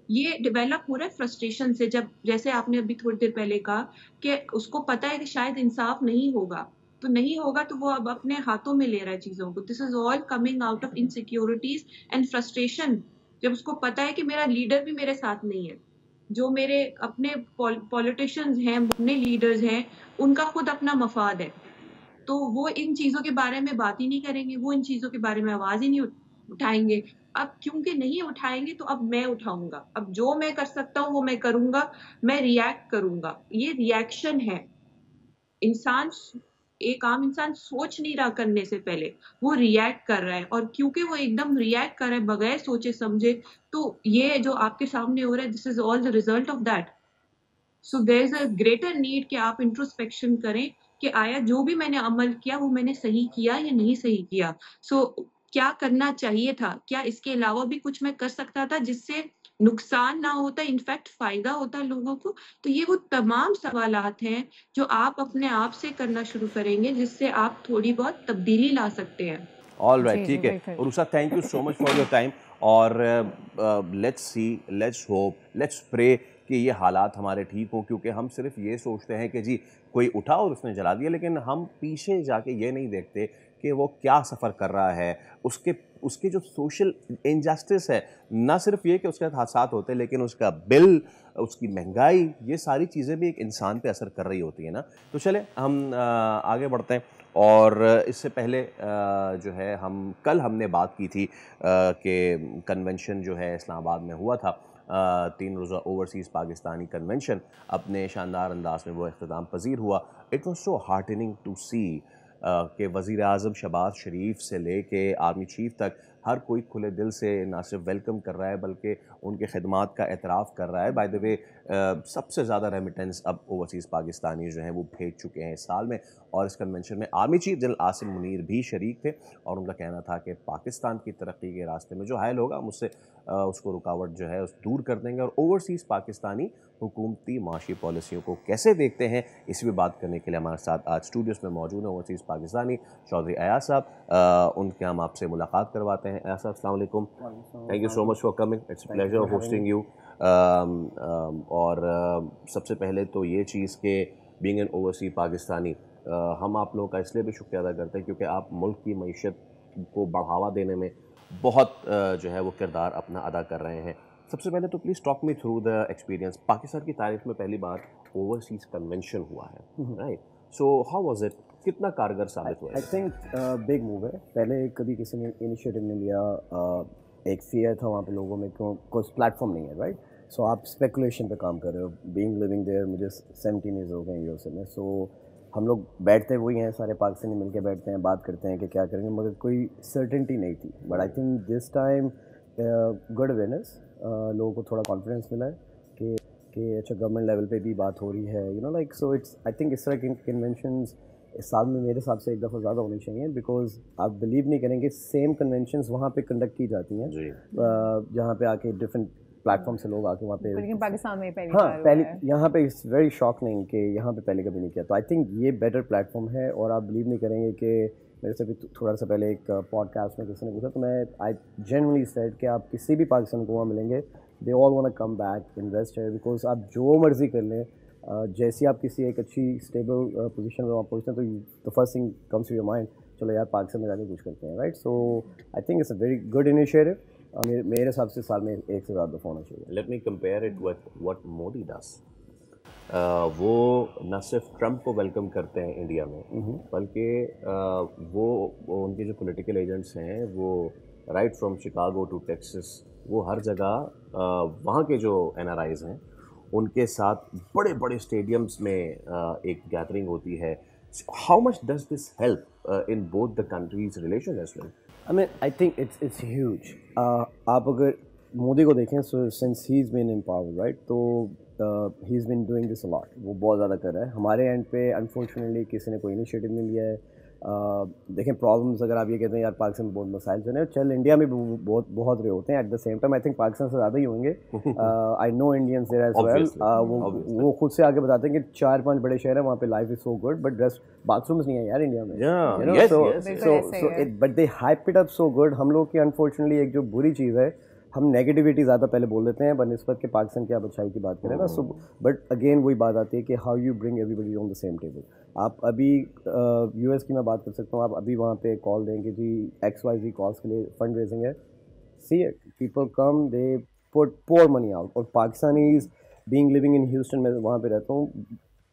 E: ये डेवलप हो रहा है फ्रस्ट्रेशन से। जब, जैसे आपने अभी थोड़ी देर पहले कहा कि उसको पता है कि शायद इंसाफ नहीं होगा, तो नहीं होगा तो वो अब अपने हाथों में ले रहा है चीज़ों को। This is all coming out of insecurities and frustration. जब उसको पता है कि मेरा लीडर भी मेरे साथ नहीं है, जो मेरे अपने पॉलिटिशियंस हैं, अपने लीडर्स हैं, उनका खुद अपना मफाद है, तो वो इन चीज़ों के बारे में बात ही नहीं करेंगे, वो इन चीज़ों के बारे में आवाज़ ही नहीं उठाएँगे। अब क्योंकि नहीं उठाएँगे, तो अब मैं उठाऊँगा। अब जो मैं कर सकता हूँ वो मैं करूँगा, मैं रिएक्ट करूँगा। ये रिएक्शन है। इंसान, एक आम इंसान सोच नहीं रहा करने से पहले, वो रिएक्ट कर रहा है, और क्योंकि वो एकदम रिएक्ट कर रहा है बगैर सोचे समझे, तो ये जो आपके सामने हो रहा है, this is all the result of that. So there is a greater need कि आप इंट्रोस्पेक्शन करें कि आया जो भी मैंने अमल किया वो मैंने सही किया या नहीं सही किया। सो क्या करना चाहिए था, क्या इसके अलावा भी कुछ मैं कर सकता था जिससे नुकसान ना होता, इनफैक्ट फायदा होता लोगों को। तो ये वो तमाम सवालात हैं जो आप अपने आप से करना शुरू करेंगे, जिससे आप थोड़ी बहुत तब्दीली ला सकते हैं।
G: ऑल राइट,
F: जी,
G: ठीक
F: जी,
G: है
F: बिल्कुल।
G: Urusa, thank you so much for your time. और let's see, let's hope, let's pray कि ये हालात हमारे ठीक हों, क्योंकि हम सिर्फ ये सोचते हैं कि जी कोई उठा और उसने जला दिया, लेकिन हम पीछे जाके ये नहीं देखते कि वो क्या सफ़र कर रहा है, उसके उसके जो सोशल इनजस्टिस है, ना सिर्फ ये कि उसके साथ हादसा होते हैं, लेकिन उसका बिल, उसकी महंगाई, ये सारी चीज़ें भी एक इंसान पे असर कर रही होती है ना। तो चले हम आगे बढ़ते हैं। और इससे पहले जो है हमने बात की थी कि कन्वेंशन जो है इस्लामाबाद में हुआ था, 3 रोज़ा ओवरसीज़ पाकिस्तानी कन्वेंशन, अपने शानदार अंदाज में वो इख्तिताम पजीर हुआ। It was so heartening to see कि वज़ीर आज़म शहबाज शरीफ से लेके आर्मी चीफ तक हर कोई खुले दिल से ना सिर्फ वेलकम कर रहा है बल्कि उनके खिदमात का एतराफ़ कर रहा है। बाय द वे सबसे ज़्यादा रेमिटेंस अब ओवरसीज़ पाकिस्तानी जो हैं वो भेज चुके हैं इस साल में। और इस कन्वेंशन में army chief general Asim Munir भी शरीक थे, और उनका कहना था कि पाकिस्तान की तरक्की के रास्ते में जो हायल होगा हम उससे उसको रुकावट जो है उस दूर कर देंगे। और ओवरसीज़ पाकिस्तानी हुकूमती माशी पॉलिसियों को कैसे देखते हैं, इसी पर बात करने के लिए हमारे साथ आज स्टूडियोज़ में मौजूद हैं ओवरसीज़ पाकिस्तानी चौधरी अयाज साहब। उनके हम आपसे मुलाकात करवाते हैं। अयाज साहब, अस्सलाम वालेकुम, thank you so much for coming, it's pleasure of hosting you. और सबसे पहले तो ये चीज़ के बीइंग एन ओवरसी पाकिस्तानी, हम आप लोगों का इसलिए भी शुक्रिया अदा करते हैं क्योंकि आप मुल्क की मईशत को बढ़ावा देने में बहुत जो है वो किरदार अपना अदा कर रहे हैं। सबसे पहले तो please talk me through the experience. Pakistan की तारीख में पहली बार ओवरसीज़ कन्वेंशन हुआ है, right? So how was it, कितना कारगर साबित हुआ?
I: आई थिंक बिग मूव है। पहले कभी किसी ने इनिशिएटिव नहीं लिया, एक फियर था वहाँ पे लोगों में, क्यों कोई प्लेटफॉर्म नहीं है, राइट? सो आप स्पेकुलेशन पे काम कर रहे हो। बीइंग लिविंग देयर, मुझे 17 ईयर्स हो गए यूएसए में। सो हम लोग बैठते वही हैं, सारे पाकिस्तानी मिलके बैठते हैं, बात करते हैं कि क्या करेंगे, मगर कोई सर्टेनिटी नहीं थी। But I think this time good awareness, लोगों को थोड़ा कॉन्फिडेंस मिला है कि अच्छा गवर्नमेंट लेवल पे भी बात हो रही है, you know, like. So it's, I think इस तरह के कन्वेंशंस इस साल में मेरे हिसाब से एक दफ़ा ज़्यादा होनी चाहिए, बिकॉज आप बिलीव नहीं करेंगे सेम कन्वेंशंस वहाँ पे कंडक्ट की जाती हैं, जहाँ पे आके डिफरेंट प्लेटफॉर्म से लोग आके वहाँ पे,
F: लेकिन पाकिस्तान में पहली
I: हाँ
F: बार हुआ
I: पहले
F: है।
I: यहाँ पे इट्स वेरी शॉकिंग कि यहाँ पे पहले कभी नहीं किया। तो आई थिंक ये बेटर प्लेटफॉर्म है। और आप बिलीव नहीं करेंगे कि मेरे से भी थोड़ा सा पहले एक पॉडकास्ट में किसी ने पूछा, तो मैं आई जेन्युइनली सेड कि आप किसी भी पाकिस्तान को वहाँ मिलेंगे, they all want to come back invest है, बिकॉज आप जो मर्जी कर लें, जैसे आप किसी एक अच्छी स्टेबल पोजीशन में वहाँ पहुँचते हैं तो the first thing comes to your mind, चलो यार पाकिस्तान में जाके कुछ करते हैं, right? So I think it's a very good initiative. मेरे हिसाब से साल में एक से ज़्यादा दफ़ा होना चाहिए।
G: Let me compare it with what Modi does. वो न सिर्फ ट्रंप को वेलकम करते हैं इंडिया में, बल्कि वो उनके जो पॉलिटिकल एजेंट्स हैं वो right from Chicago to Texas, वो हर जगह वहाँ के जो NRIs हैं उनके साथ बड़े बड़े स्टेडियम्स में एक गैदरिंग होती है। How much does this help in both the countries relation as well?
I: I mean I think it's huge. आप अगर मोदी को देखें, so since he is been in power, right, तो he is been doing this a lot, वो बहुत ज़्यादा कर रहा है। हमारे एंड पे अनफॉर्चुनेटली किसी ने कोई इनिशिएटिव नहीं लिया है। देखें प्रॉब्लम्स, अगर आप ये कहते हैं यार पाकिस्तान में बहुत मसाइल जो है, चल इंडिया में भी बहुत रहे होते हैं, at the same time I think Pakistan से ज़्यादा ही होंगे। I know Indians there as well. वो खुद से आगे बताते हैं कि 4-5 बड़े शहर हैं वहाँ पे life is so good, but rest bathrooms नहीं है यार इंडिया में, but they hype it up so good. हम लोग की अनफॉर्चुनेटली एक जो बुरी चीज़ है, हम नेगेटिविटी ज़्यादा पहले बोल देते हैं बनस्बत के पाकिस्तान की आप अच्छाई की बात करें ना। सो बट अगेन वही बात आती है कि how you bring everybody on the same table. आप अभी US की मैं बात कर सकता हूँ, आप अभी वहाँ पे कॉल देंगे जी XYZ कॉल्स के लिए फंड रेजिंग है, see it, people come, they put pour money out. और Pakistanis being living in Houston, में वहाँ पे रहता हूँ,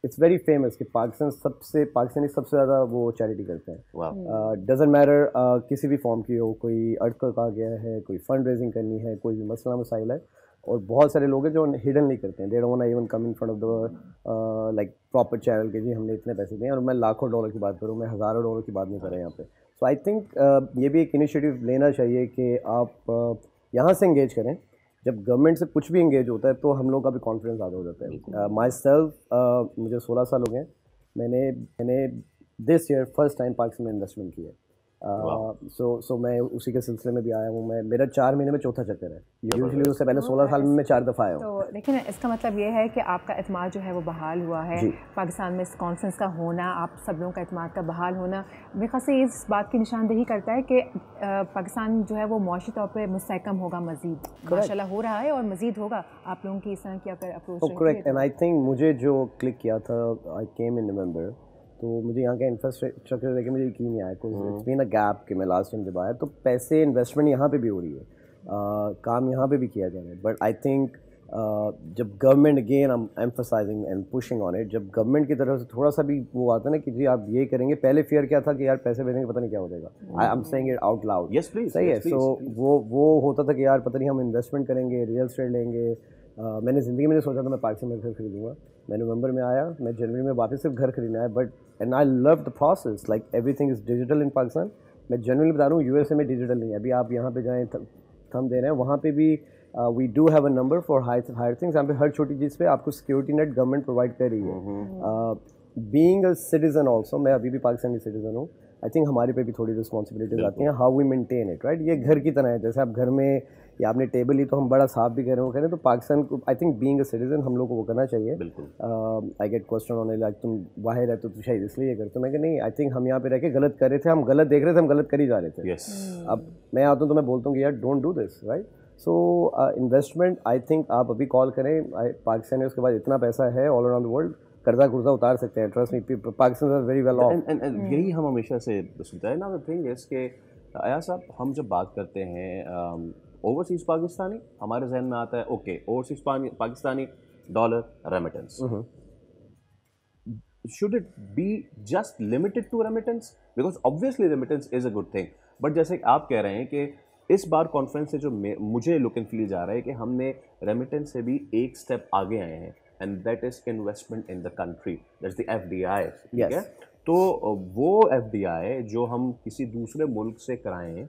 I: इट्स वेरी फेमस कि पाकिस्तानी सबसे ज़्यादा वो चैरिटी करते हैं। डजेंट मैटर किसी भी फॉर्म की हो, कोई अर्थक्वेक आ गया है, कोई फंड रेजिंग करनी है, कोई भी मसला मसाइल है, और बहुत सारे लोग हैं जो हिडन नहीं करते हैं, they don't want even come in front of the like proper channel के जी हमने इतने पैसे दिए, और मैं लाखों डॉलर की बात करूँ, मैं हज़ारों डॉलर की बात नहीं कर रहा यहाँ पे। सो आई थिंक ये भी एक इनिशिएटिव लेना चाहिए कि आप यहाँ से इंगेज करें। जब गवर्नमेंट से कुछ भी इंगेज होता है तो हम लोग का भी कॉन्फिडेंस ज़्यादा हो जाता है। माई सेल्फ मुझे 16 साल हो गए, मैंने this year first time Pakistan में इन्वेस्टमेंट किया है। सो मैं उसी के सिलसिले में भी आया हूँ। मेरा 4 महीने में चौथा चक्कर है, यूजुअली उससे पहले 16 साल में मैं 4 दफ़ा आया हूँ।
F: तो लेकिन इसका मतलब ये है कि आपका एतमाद जो है वो बहाल हुआ है, पाकिस्तान में इस कॉन्फ्रेंस का होना, आप सब लोगों का एतमाद का बहाल होना मेरे ख्याल से इस बात की निशानदेही करता है कि पाकिस्तान जो है वो मुआशी तौर पर मुस्तहकम होगा, मज़ीद माशाल्लाह हो रहा है और मज़ीद होगा आप लोगों की इस तरह की अगर approach.
I: Correct, and I think मुझे जो क्लिक किया था, आई केम इन नवंबर, तो मुझे यहाँ का इंफ्रास्ट्रक्चर देखे मुझे यकीन नहीं आया, इट्स बीन अ गैप कि मैं लास्ट टाइम जब आया तो पैसे इन्वेस्टमेंट यहाँ पे भी हो रही है, काम यहाँ पे भी किया जा रहा है। बट आई थिंक जब government again I am emphasising and pushing on it, जब गवर्नमेंट की तरफ से थोड़ा सा भी वो आता है ना कि जी आप ये करेंगे, पहले फियर क्या था कि यार पैसे भेजेंगे पता नहीं क्या हो जाएगा, I am saying it out loud,
G: yes please,
I: सही है। सो वो होता था कि यार पता नहीं हम इन्वेस्टमेंट करेंगे, रियल एस्टेट लेंगे। मैंने ज़िंदगी में नहीं सोचा था मैं पाकिस्तान में घर खरीदूँगा। मैं नवंबर में आया, मैं जनवरी में वापस सिर्फ घर खरीदना है, but and I love the process, like everything is digital in Pakistan. मैं जनरली बता रहा हूँ यूएसए में डिजिटल नहीं है। अभी आप यहाँ पे जाएँ, थंब दे रहे हैं, वहाँ पे भी we do have a number for higher things. यहाँ पे हर छोटी चीज़ पे आपको सिक्योरिटी नेट गवर्नमेंट प्रोवाइड कर रही है। बीइंग अ सिटीज़न ऑल्सो, मैं अभी भी पाकिस्तानी सिटीज़न हूँ, आई थिंक हमारे पे भी थोड़ी रिस्पॉन्सिबिलिटीज आती हैं, how we maintain it, right. ये घर की तरह है, जैसे आप घर में या आपने टेबल ली तो हम बड़ा साफ भी करें, वो करें, तो पाकिस्तान को I think being a citizen हम लोग को वो करना चाहिए।
G: बिल्कुल।
I: I get question on like तुम बाहर रहते हो तो शायद इसलिए ये करते हो, मैं कि नहीं, आई थिंक हम यहाँ पे रह के गलत कर रहे थे, हम गलत देख रहे थे, हम गलत कर ही जा रहे थे। अब मैं आता हूँ तो मैं बोलता हूँ कि यार don't do this, right. So investment I think आप अभी कॉल करें, पाकिस्तान में उसके बाद इतना पैसा है ऑल अराउंड द वर्ल्ड, कर्जा कुर्जा उतार सकते हैं, trust me, Pakistan is very well of.
G: And यही हम हमेशा से सुनते हैं ना। द थिंग इज के अयाज साहब, हम जब बात करते हैं ओवरसीज़ पाकिस्तानी, हमारे जहन में आता है okay overseas Pakistani dollar remittance. Should it be just limited to remittance? Because obviously remittance is a good thing, but जैसे कि आप कह रहे हैं कि इस बार कॉन्फ्रेंस से जो मुझे लुक एंड फील जा रहा है कि हमने रेमिटेंस से भी एक स्टेप आगे आए हैं, and that is investment in the country, that's the FDI. ठीक है, तो वो एफडीआई जो हम किसी दूसरे मुल्क से कराएं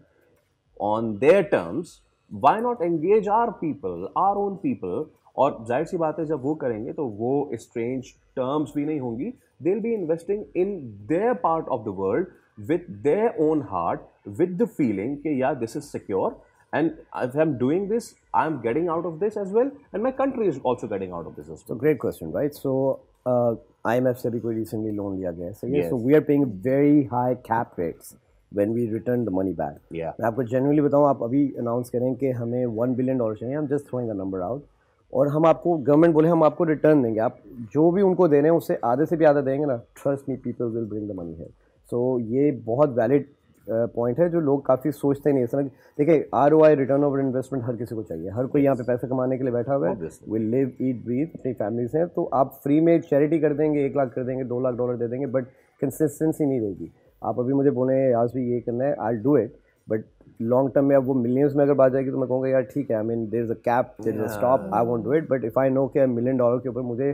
G: on their terms, why not engage our people, our own people? और जाहिर सी बात है जब वो करेंगे तो वो स्ट्रेंज टर्म्स भी नहीं होंगी, they will be investing in their part of the world with their own heart, with the feeling कि यार this is secure, and if I'm doing this, I'm getting out of this as well, and my country is also getting out of this as well.
I: So great question, right? So IMF से भी कोई recently loan लिया गया है, so yes, so we are paying very high cap rates when we return the money back.
G: Yeah.
I: मैं आपको genuinely बताऊँ, आप अभी अनाउंस करें कि हमें $1 billion चाहिए, I'm just throwing a number out, और हम आपको गवर्नमेंट बोले हम आपको रिटर्न देंगे, आप जो भी उनको दे रहे हैं उससे आधे से भी आधा देंगे ना, trust me people will bring the money है। सो ये बहुत वैलिड पॉइंट है जो लोग काफ़ी सोचते नहीं है। देखिए ROI, रिटर्न ऑफ इन्वेस्टमेंट, हर किसी को चाहिए, हर कोई यहाँ पे पैसा कमाने के लिए बैठा हुआ है, विल लिव ईट ब्रीथ अपनी फैमिली से। तो आप फ्री में चैरिटी कर देंगे, 1 लाख कर देंगे, $2 लाख दे देंगे, बट कंसिस्टेंसी नहीं रहेगी। आप अभी मुझे बोलें आज भी ये करना है, I do it, but long term में अब वो मिलियंस में अगर बात जाएगी तो मैं कहूँगा यार ठीक है, I mean there is a cap, there is a stop, I won't do it, but if I know कि $1 मिलियन के ऊपर मुझे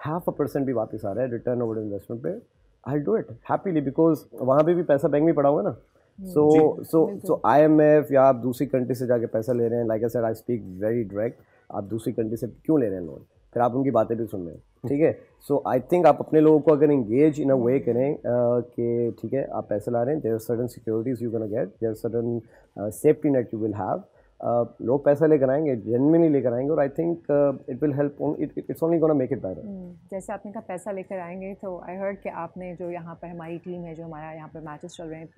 I: 0.5% भी वापस आ रहा है रिटर्न ओवर इन्वेस्टमेंट पे, I do it happily, because वहाँ पे भी पैसा बैंक में पड़ा हुआ है ना। सो IMF या आप दूसरी कंट्री से जाके पैसा ले रहे हैं, like I said, I speak very direct, आप दूसरी कंट्री से क्यों ले रहे हैं लोन, फिर आप उनकी बातें भी सुन रहे हैं, ठीक है। सो आई थिंक आप अपने लोगों को अगर इंगेज इन अ वे करें कि ठीक है आप पैसे ला रहे हैं, there are certain securities you gonna get, there are certain safety net you will have, लोग पैसा लेकर आएंगे, जेन्युइनली लेकर आएंगे, और I think it will help, it's only gonna make it better.
F: जैसे आपने कहा पैसा लेकर आएंगे, तो आई हर्ड कि आपने जो यहाँ पर हमारी टीम है, जो हमारा यहाँ पर मैचेस चल रहे हैं,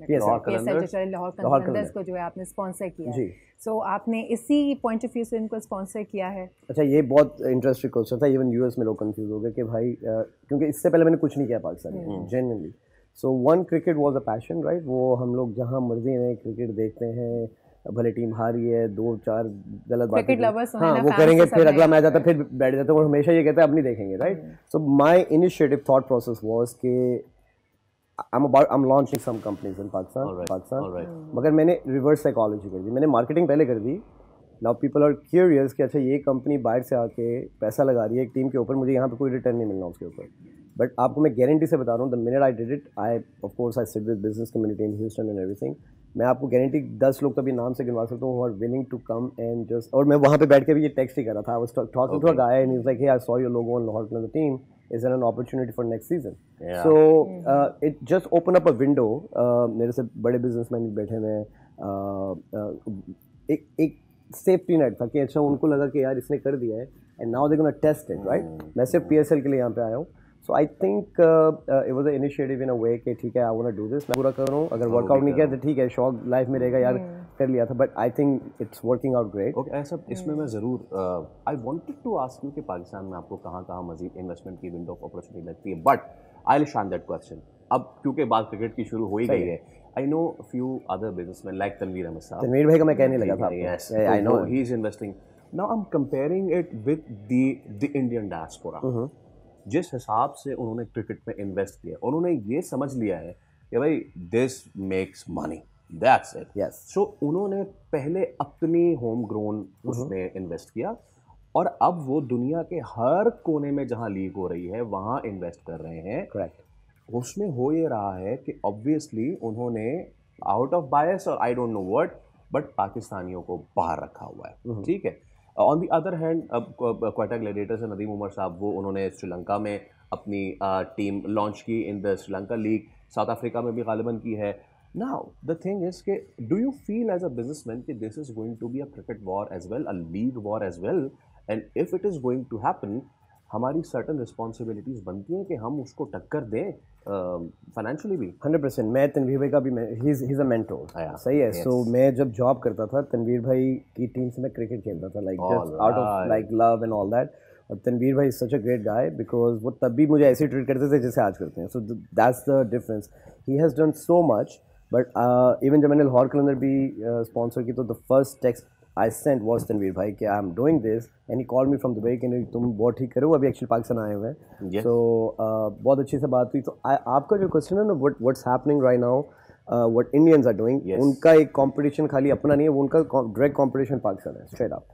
F: PSL जो चल लाहौर कलंदर्स को जो है आपने स्पॉन्सर किया है, सो आपने इसी पॉइंट ऑफ व्यू से इनको स्पॉन्सर किया है?
I: अच्छा, ये बहुत इंटरेस्टिंग क्वेश्चन था, इवन US में लोग कंफ्यूज हो गए कि भाई क्योंकि इससे पहले मैंने कुछ नहीं किया पाकिस्तान में genuinely. So one, cricket was a passion, right. वो हम लोग जहाँ मर्जी में क्रिकेट देखते हैं, भले टीम हारी है, 2-4 गलत बातें, हाँ वो करेंगे, फिर अगला मैच आता है फिर बैठ जाते हैं, और हमेशा ये कहते हैं अब नहीं देखेंगे, right. So my initiative thought process was कि I'm launching some companies in Pakistan, मगर मैंने रिवर्स साइकोलॉजी कर दी, मैंने मार्केटिंग पहले कर दी, नाउ पीपल आर क्यूरियस कि अच्छा ये कंपनी बाहर से आके पैसा लगा रही है एक टीम के ऊपर, मुझे यहाँ पे कोई रिटर्न नहीं मिलना उसके ऊपर। बट आपको मैं गारंटी से बता रहा हूँ, the minute I did it, I of course I sit with business community in Houston and everything, मैं आपको गारंटी 10 लोग तभी नाम से गिनवा सकता हूँ, are willing to come and just, और मैं वहाँ पे बैठ के भी ये टेक्स्ट ही कर रहा था, I was talking to a guy and he was like, hey I saw your logo on Lahore club team, is there an opportunity for next season? Yeah. So it just opened up a window. मेरे से बड़े businessman भी बैठे हुए हैं, एक safety net था कि अच्छा उनको लगा कि यार इसने कर दिया है and now they gonna test it, right. मैं सिर्फ PSL के लिए यहाँ पे आया हूँ, so I think it was a initiative in a way कि ठीक है I want to do this, मैं पूरा कर रहा हूँ, अगर वर्कआउट नहीं किया तो ठीक है, शौक लाइफ में रहेगा यार, कर लिया था, but I think it's working out great.
G: Okay, ऐसा इसमें मैं ज़रूर I wanted to ask you कि पाकिस्तान में आपको कहाँ कहाँ मजीद इन्वेस्टमेंट की विंडो ऑफ अपॉर्चुनिटी लगती है, but I will shun that question. अब क्योंकि बात क्रिकेट की शुरू हो ही गई है, I know few other businessman like Tanveer Ahmed साहब,
I: तनवीर भाई का मैं कहने लगा था,
G: yes I know he is investing, now I am comparing it with the Indian diaspora, जिस हिसाब से उन्होंने क्रिकेट में इन्वेस्ट किया, उन्होंने ये समझ लिया है कि भाई this makes money, that's it, yes. So उन्होंने पहले अपनी होम ग्रोन उसमें इन्वेस्ट किया और अब वो दुनिया के हर कोने में जहां लीग हो रही है वहां इन्वेस्ट कर रहे हैं।
I: करेक्ट।
G: उसमें हो ये रहा है कि ऑब्वियसली उन्होंने आउट ऑफ बायस और I don't know what, but पाकिस्तानियों को बाहर रखा हुआ है, ठीक है। ऑन दी अदर हैंड, अब क्वेटा ग्लैडिएटर्स से नदीम उमर साहब, वो उन्होंने श्रीलंका में अपनी टीम लॉन्च की in the Sri Lanka league, South Africa में भी गालिबन की है। नाउ द थिंग इज के do you feel as a businessman कि this is going to be a cricket war as well, a league war as well, and if it is going to happen, हमारी certain responsibilities बनती हैं कि हम उसको टक्कर दें फाइनेंशियली भी।
I: 100%। मैं तनवीर भाई का भी, ही इज़ अ मेंटोर, सही है। सो मैं जब जॉब करता था तनवीर भाई की टीम से मैं क्रिकेट खेलता था, like just out of like love and all that. और तनवीर भाई सच अ ग्रेट गाय, बिकॉज वो तब भी मुझे ऐसे ट्रीट करते थे जैसे आज करते हैं। So that's the difference, he has done so much. But even जब मैंने लाहौर कलंदर भी स्पॉन्सर की, तो the first text I sent was Tanveer भाई कि I am doing this, and he called me from Dubai कि नहीं तुम बहुत ठीक करो, अभी एक्चुअली पाकिस्तान आए हुए हैं। सो बहुत अच्छी से बात हुई। तो आपका जो क्वेश्चन है ना, what's happening right now, what Indians are doing, उनका एक कंपटीशन खाली अपना नहीं है, वो उनका डायरेक्ट कंपटीशन पाकिस्तान है, स्ट्रेट अप।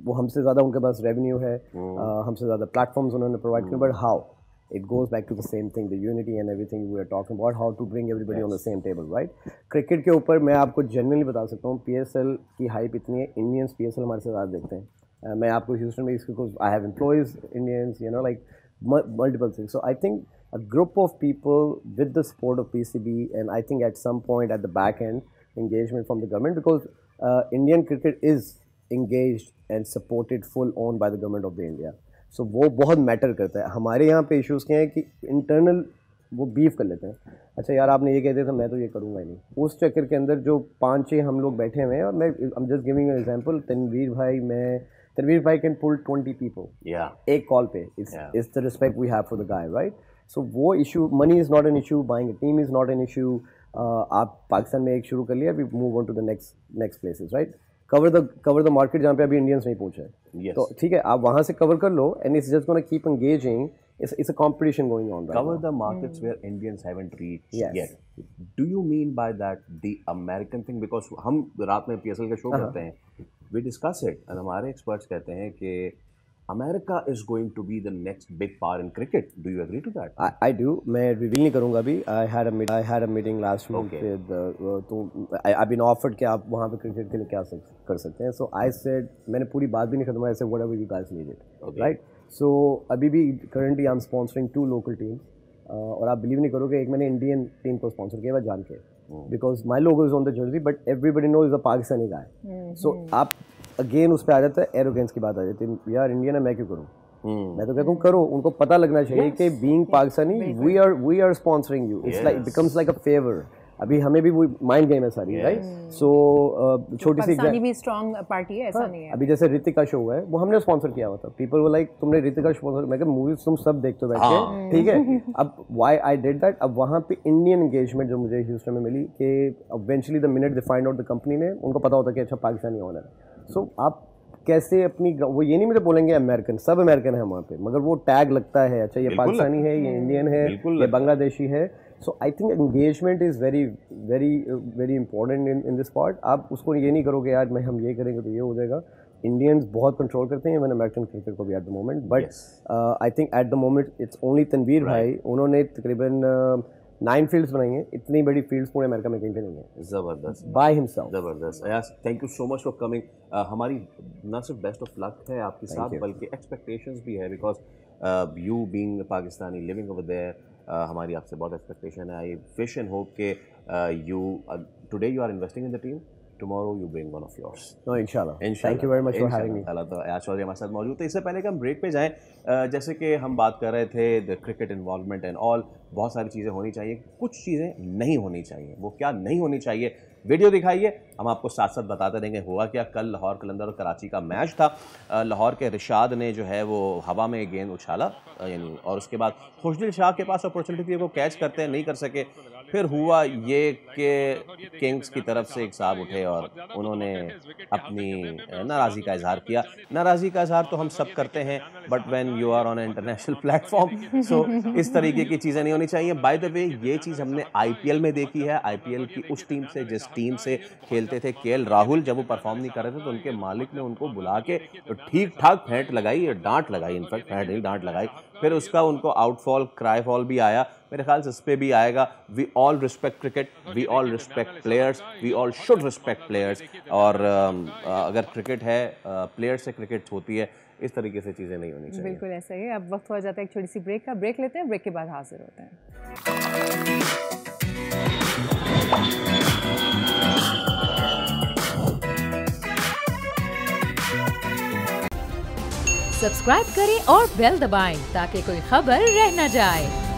I: वो हमसे ज़्यादा उनके पास रेवेन्यू है, हमसे ज़्यादा प्लेटफॉर्म्स उन्होंने प्रोवाइड किए, but how it goes back to the same thing, the unity and everything we are talking about, how to bring everybody on the same table, right? Cricket के ऊपर मैं आपको जेन्युइनली बता सकता हूँ, PSL की हाइप इतनी है, इंडियंस PSL हमारे से ज़्यादा देखते हैं। मैं आपको ह्यूस्टन में इसको, I have employees Indians, you know, like multiple things. So I think a group of people with the support of PCB, and I think at some point at the back end engagement from the government, because Indian cricket is engaged and supported full on by the government of the India. सो वो बहुत matter करता है। हमारे यहाँ पे issues क्या हैं कि इंटरनल वो बीफ कर लेते हैं, अच्छा यार आपने ये कह दिया था, मैं तो ये करूँगा ही नहीं। उस चक्कर के अंदर जो 5-6 हम लोग बैठे हुए हैं, और मैं I am just giving an example, Tanvir भाई कैन पुल 20 पीपल एक कॉल पे, it's the respect we have for the guy, right. So वो issue, money is not an issue, buying a team is not an issue. आप पाकिस्तान में एक शुरू कर लिया, we move on to the next places, right. Cover the market जहाँ पे अभी इंडियंस नहीं पहुँचे, तो ठीक है आप वहाँ से कवर कर लो, and it's just gonna keep engaging, it's a competition going on right
G: cover
I: now.
G: The markets where Indians haven't reached yet. Do you mean by that the American thing? Because हम रात में PSL का show करते हैं, we discuss it, and हमारे experts कहते हैं कि America is going to be the next big power in cricket. Do you agree to that?
I: I do. मैं reveal नहीं करूँगा अभी. I had a meeting last month with तो I've been offered कि आप वहाँ पे क्रिकेट के लिए क्या कर सकते हैं. So I said, मैंने पूरी बात भी नहीं खत्म, I said whatever you guys need it. Right? So अभी भी currently I'm sponsoring 2 local teams. और आप बिलीव नहीं करोगे, एक मैंने इंडियन टीम को स्पॉन्सर किया जान के, because my logo is on the jersey, but everybody know is a Pakistani guy. So आप अगेन उस पर आ जाता है, एरोगेंस की बात आ जाती है, यार इंडियन है मैं क्यों करूँ. मैं तो कहता हूँ करो, उनको पता लगना चाहिए कि being Pakistani we are sponsoring you, it's like becomes like a favour. अभी हमें भी वो माइंड गेम है सारी, राइट. सो छोटी सी
F: पाकिस्तानी भी स्ट्रॉन्ग पार्टी है, ऐसा नहीं है.
I: अभी जैसे ऋतिक का शो हुआ है, वो हमने स्पॉन्सर किया हुआ था. पीपल वो लाइक तुमने ऋतिक का स्पॉन्सर, मैं कहा मूवीज तुम सब देखते हो बैठ के, ठीक है. अब व्हाई आई डिड दैट, अब वहाँ पे इंडियन एंगेजमेंट जो मुझे ह्यूस्टन में मिली कि eventually the minute they find out the company ने, उनको पता होता कि अच्छा पाकिस्तानी ओनर है. सो आप कैसे अपनी, वो ये नहीं मुझे बोलेंगे अमेरिकन, सब अमेरिकन है वहाँ पे, मगर वो टैग लगता है, अच्छा ये पाकिस्तानी है, ये इंडियन है, ये बांग्लादेशी है. So I think engagement is very very very important in this part. आप उसको ये नहीं करोगे यार हम ये करेंगे तो ये हो जाएगा. इंडियंस बहुत कंट्रोल करते हैं इवन अमेरिकन क्रिकेट को भी at the moment, but I think at the moment it's only Tanveer भाई, उन्होंने तकरीबन 9 फील्ड्स बनाई हैं. इतनी बड़ी फील्ड्स पूरे अमेरिका में कहीं पे नहीं है.
G: ज़बरदस्त,
I: बाय हिमसेल्फ.
G: ज़बरदस्त. Ayaz, thank you so much for coming. हमारी ना सिर्फ बेस्ट ऑफ लक है आपके साथ, बल्कि एक्सपेक्टेशंस भी है, because you being Pakistani living over there, हमारी आपसे बहुत एक्सपेक्टेशन है. आई विश एंड होप के you today you are investing in the team, tomorrow you bring one of yours.
I: No, inshallah. Thank you very much for having me.
G: तो अयाज चौधरी हमारे साथ मौजूद थे. इससे पहले कि हम ब्रेक पे जाएं, जैसे कि हम बात कर रहे थे the cricket involvement and all, बहुत सारी चीज़ें होनी चाहिए, कुछ चीज़ें नहीं होनी चाहिए. वो क्या नहीं होनी चाहिए, वीडियो दिखाइए, हम आपको साथ साथ बताते रहेंगे. हुआ क्या, कल लाहौर कलंदर और कराची का मैच था. लाहौर के रिशाद ने जो है वो हवा में गेंद उछाला, यानी, और उसके बाद खुशदिल शाह के पास अपॉर्चुनिटी थी, वो कैच करते हैं, नहीं कर सके. फिर हुआ ये कि किंग्स की तरफ से एक साहब उठे और उन्होंने अपनी नाराज़गी का इजहार किया. नाराज़गी का इजहार तो हम सब करते हैं, but when you are on international platform, so इस तरीके की चीज़ें नहीं होनी चाहिए. बाय द वे, ये चीज़ हमने IPL में देखी है. IPL की उस टीम से जिस टीम से खेलते थे KL राहुल, जब वो परफॉर्म नहीं कर रहे थे तो उनके मालिक ने उनको बुला के ठीक ठाक फेंट लगाई, डांट लगाई, इनफैक्ट फेंट नहीं डांट लगाई. फिर उसका उनको आउटफॉल, क्राई फॉल भी आया. मेरे ख्याल से इस पर भी आएगा. We all respect cricket, we all respect players, we all should respect players. और अगर क्रिकेट है, प्लेयर से क्रिकेट होती है, इस तरीके से चीज़ें नहीं होनी चाहिए.
F: बिल्कुल ऐसा ही है. अब वक्त हो जाता है एक छोटी सी ब्रेक का. ब्रेक लेते हैं, ब्रेक के बाद हाजिर होते हैं.
J: सब्सक्राइब करें और बेल दबाएं ताकि कोई खबर रह न जाए.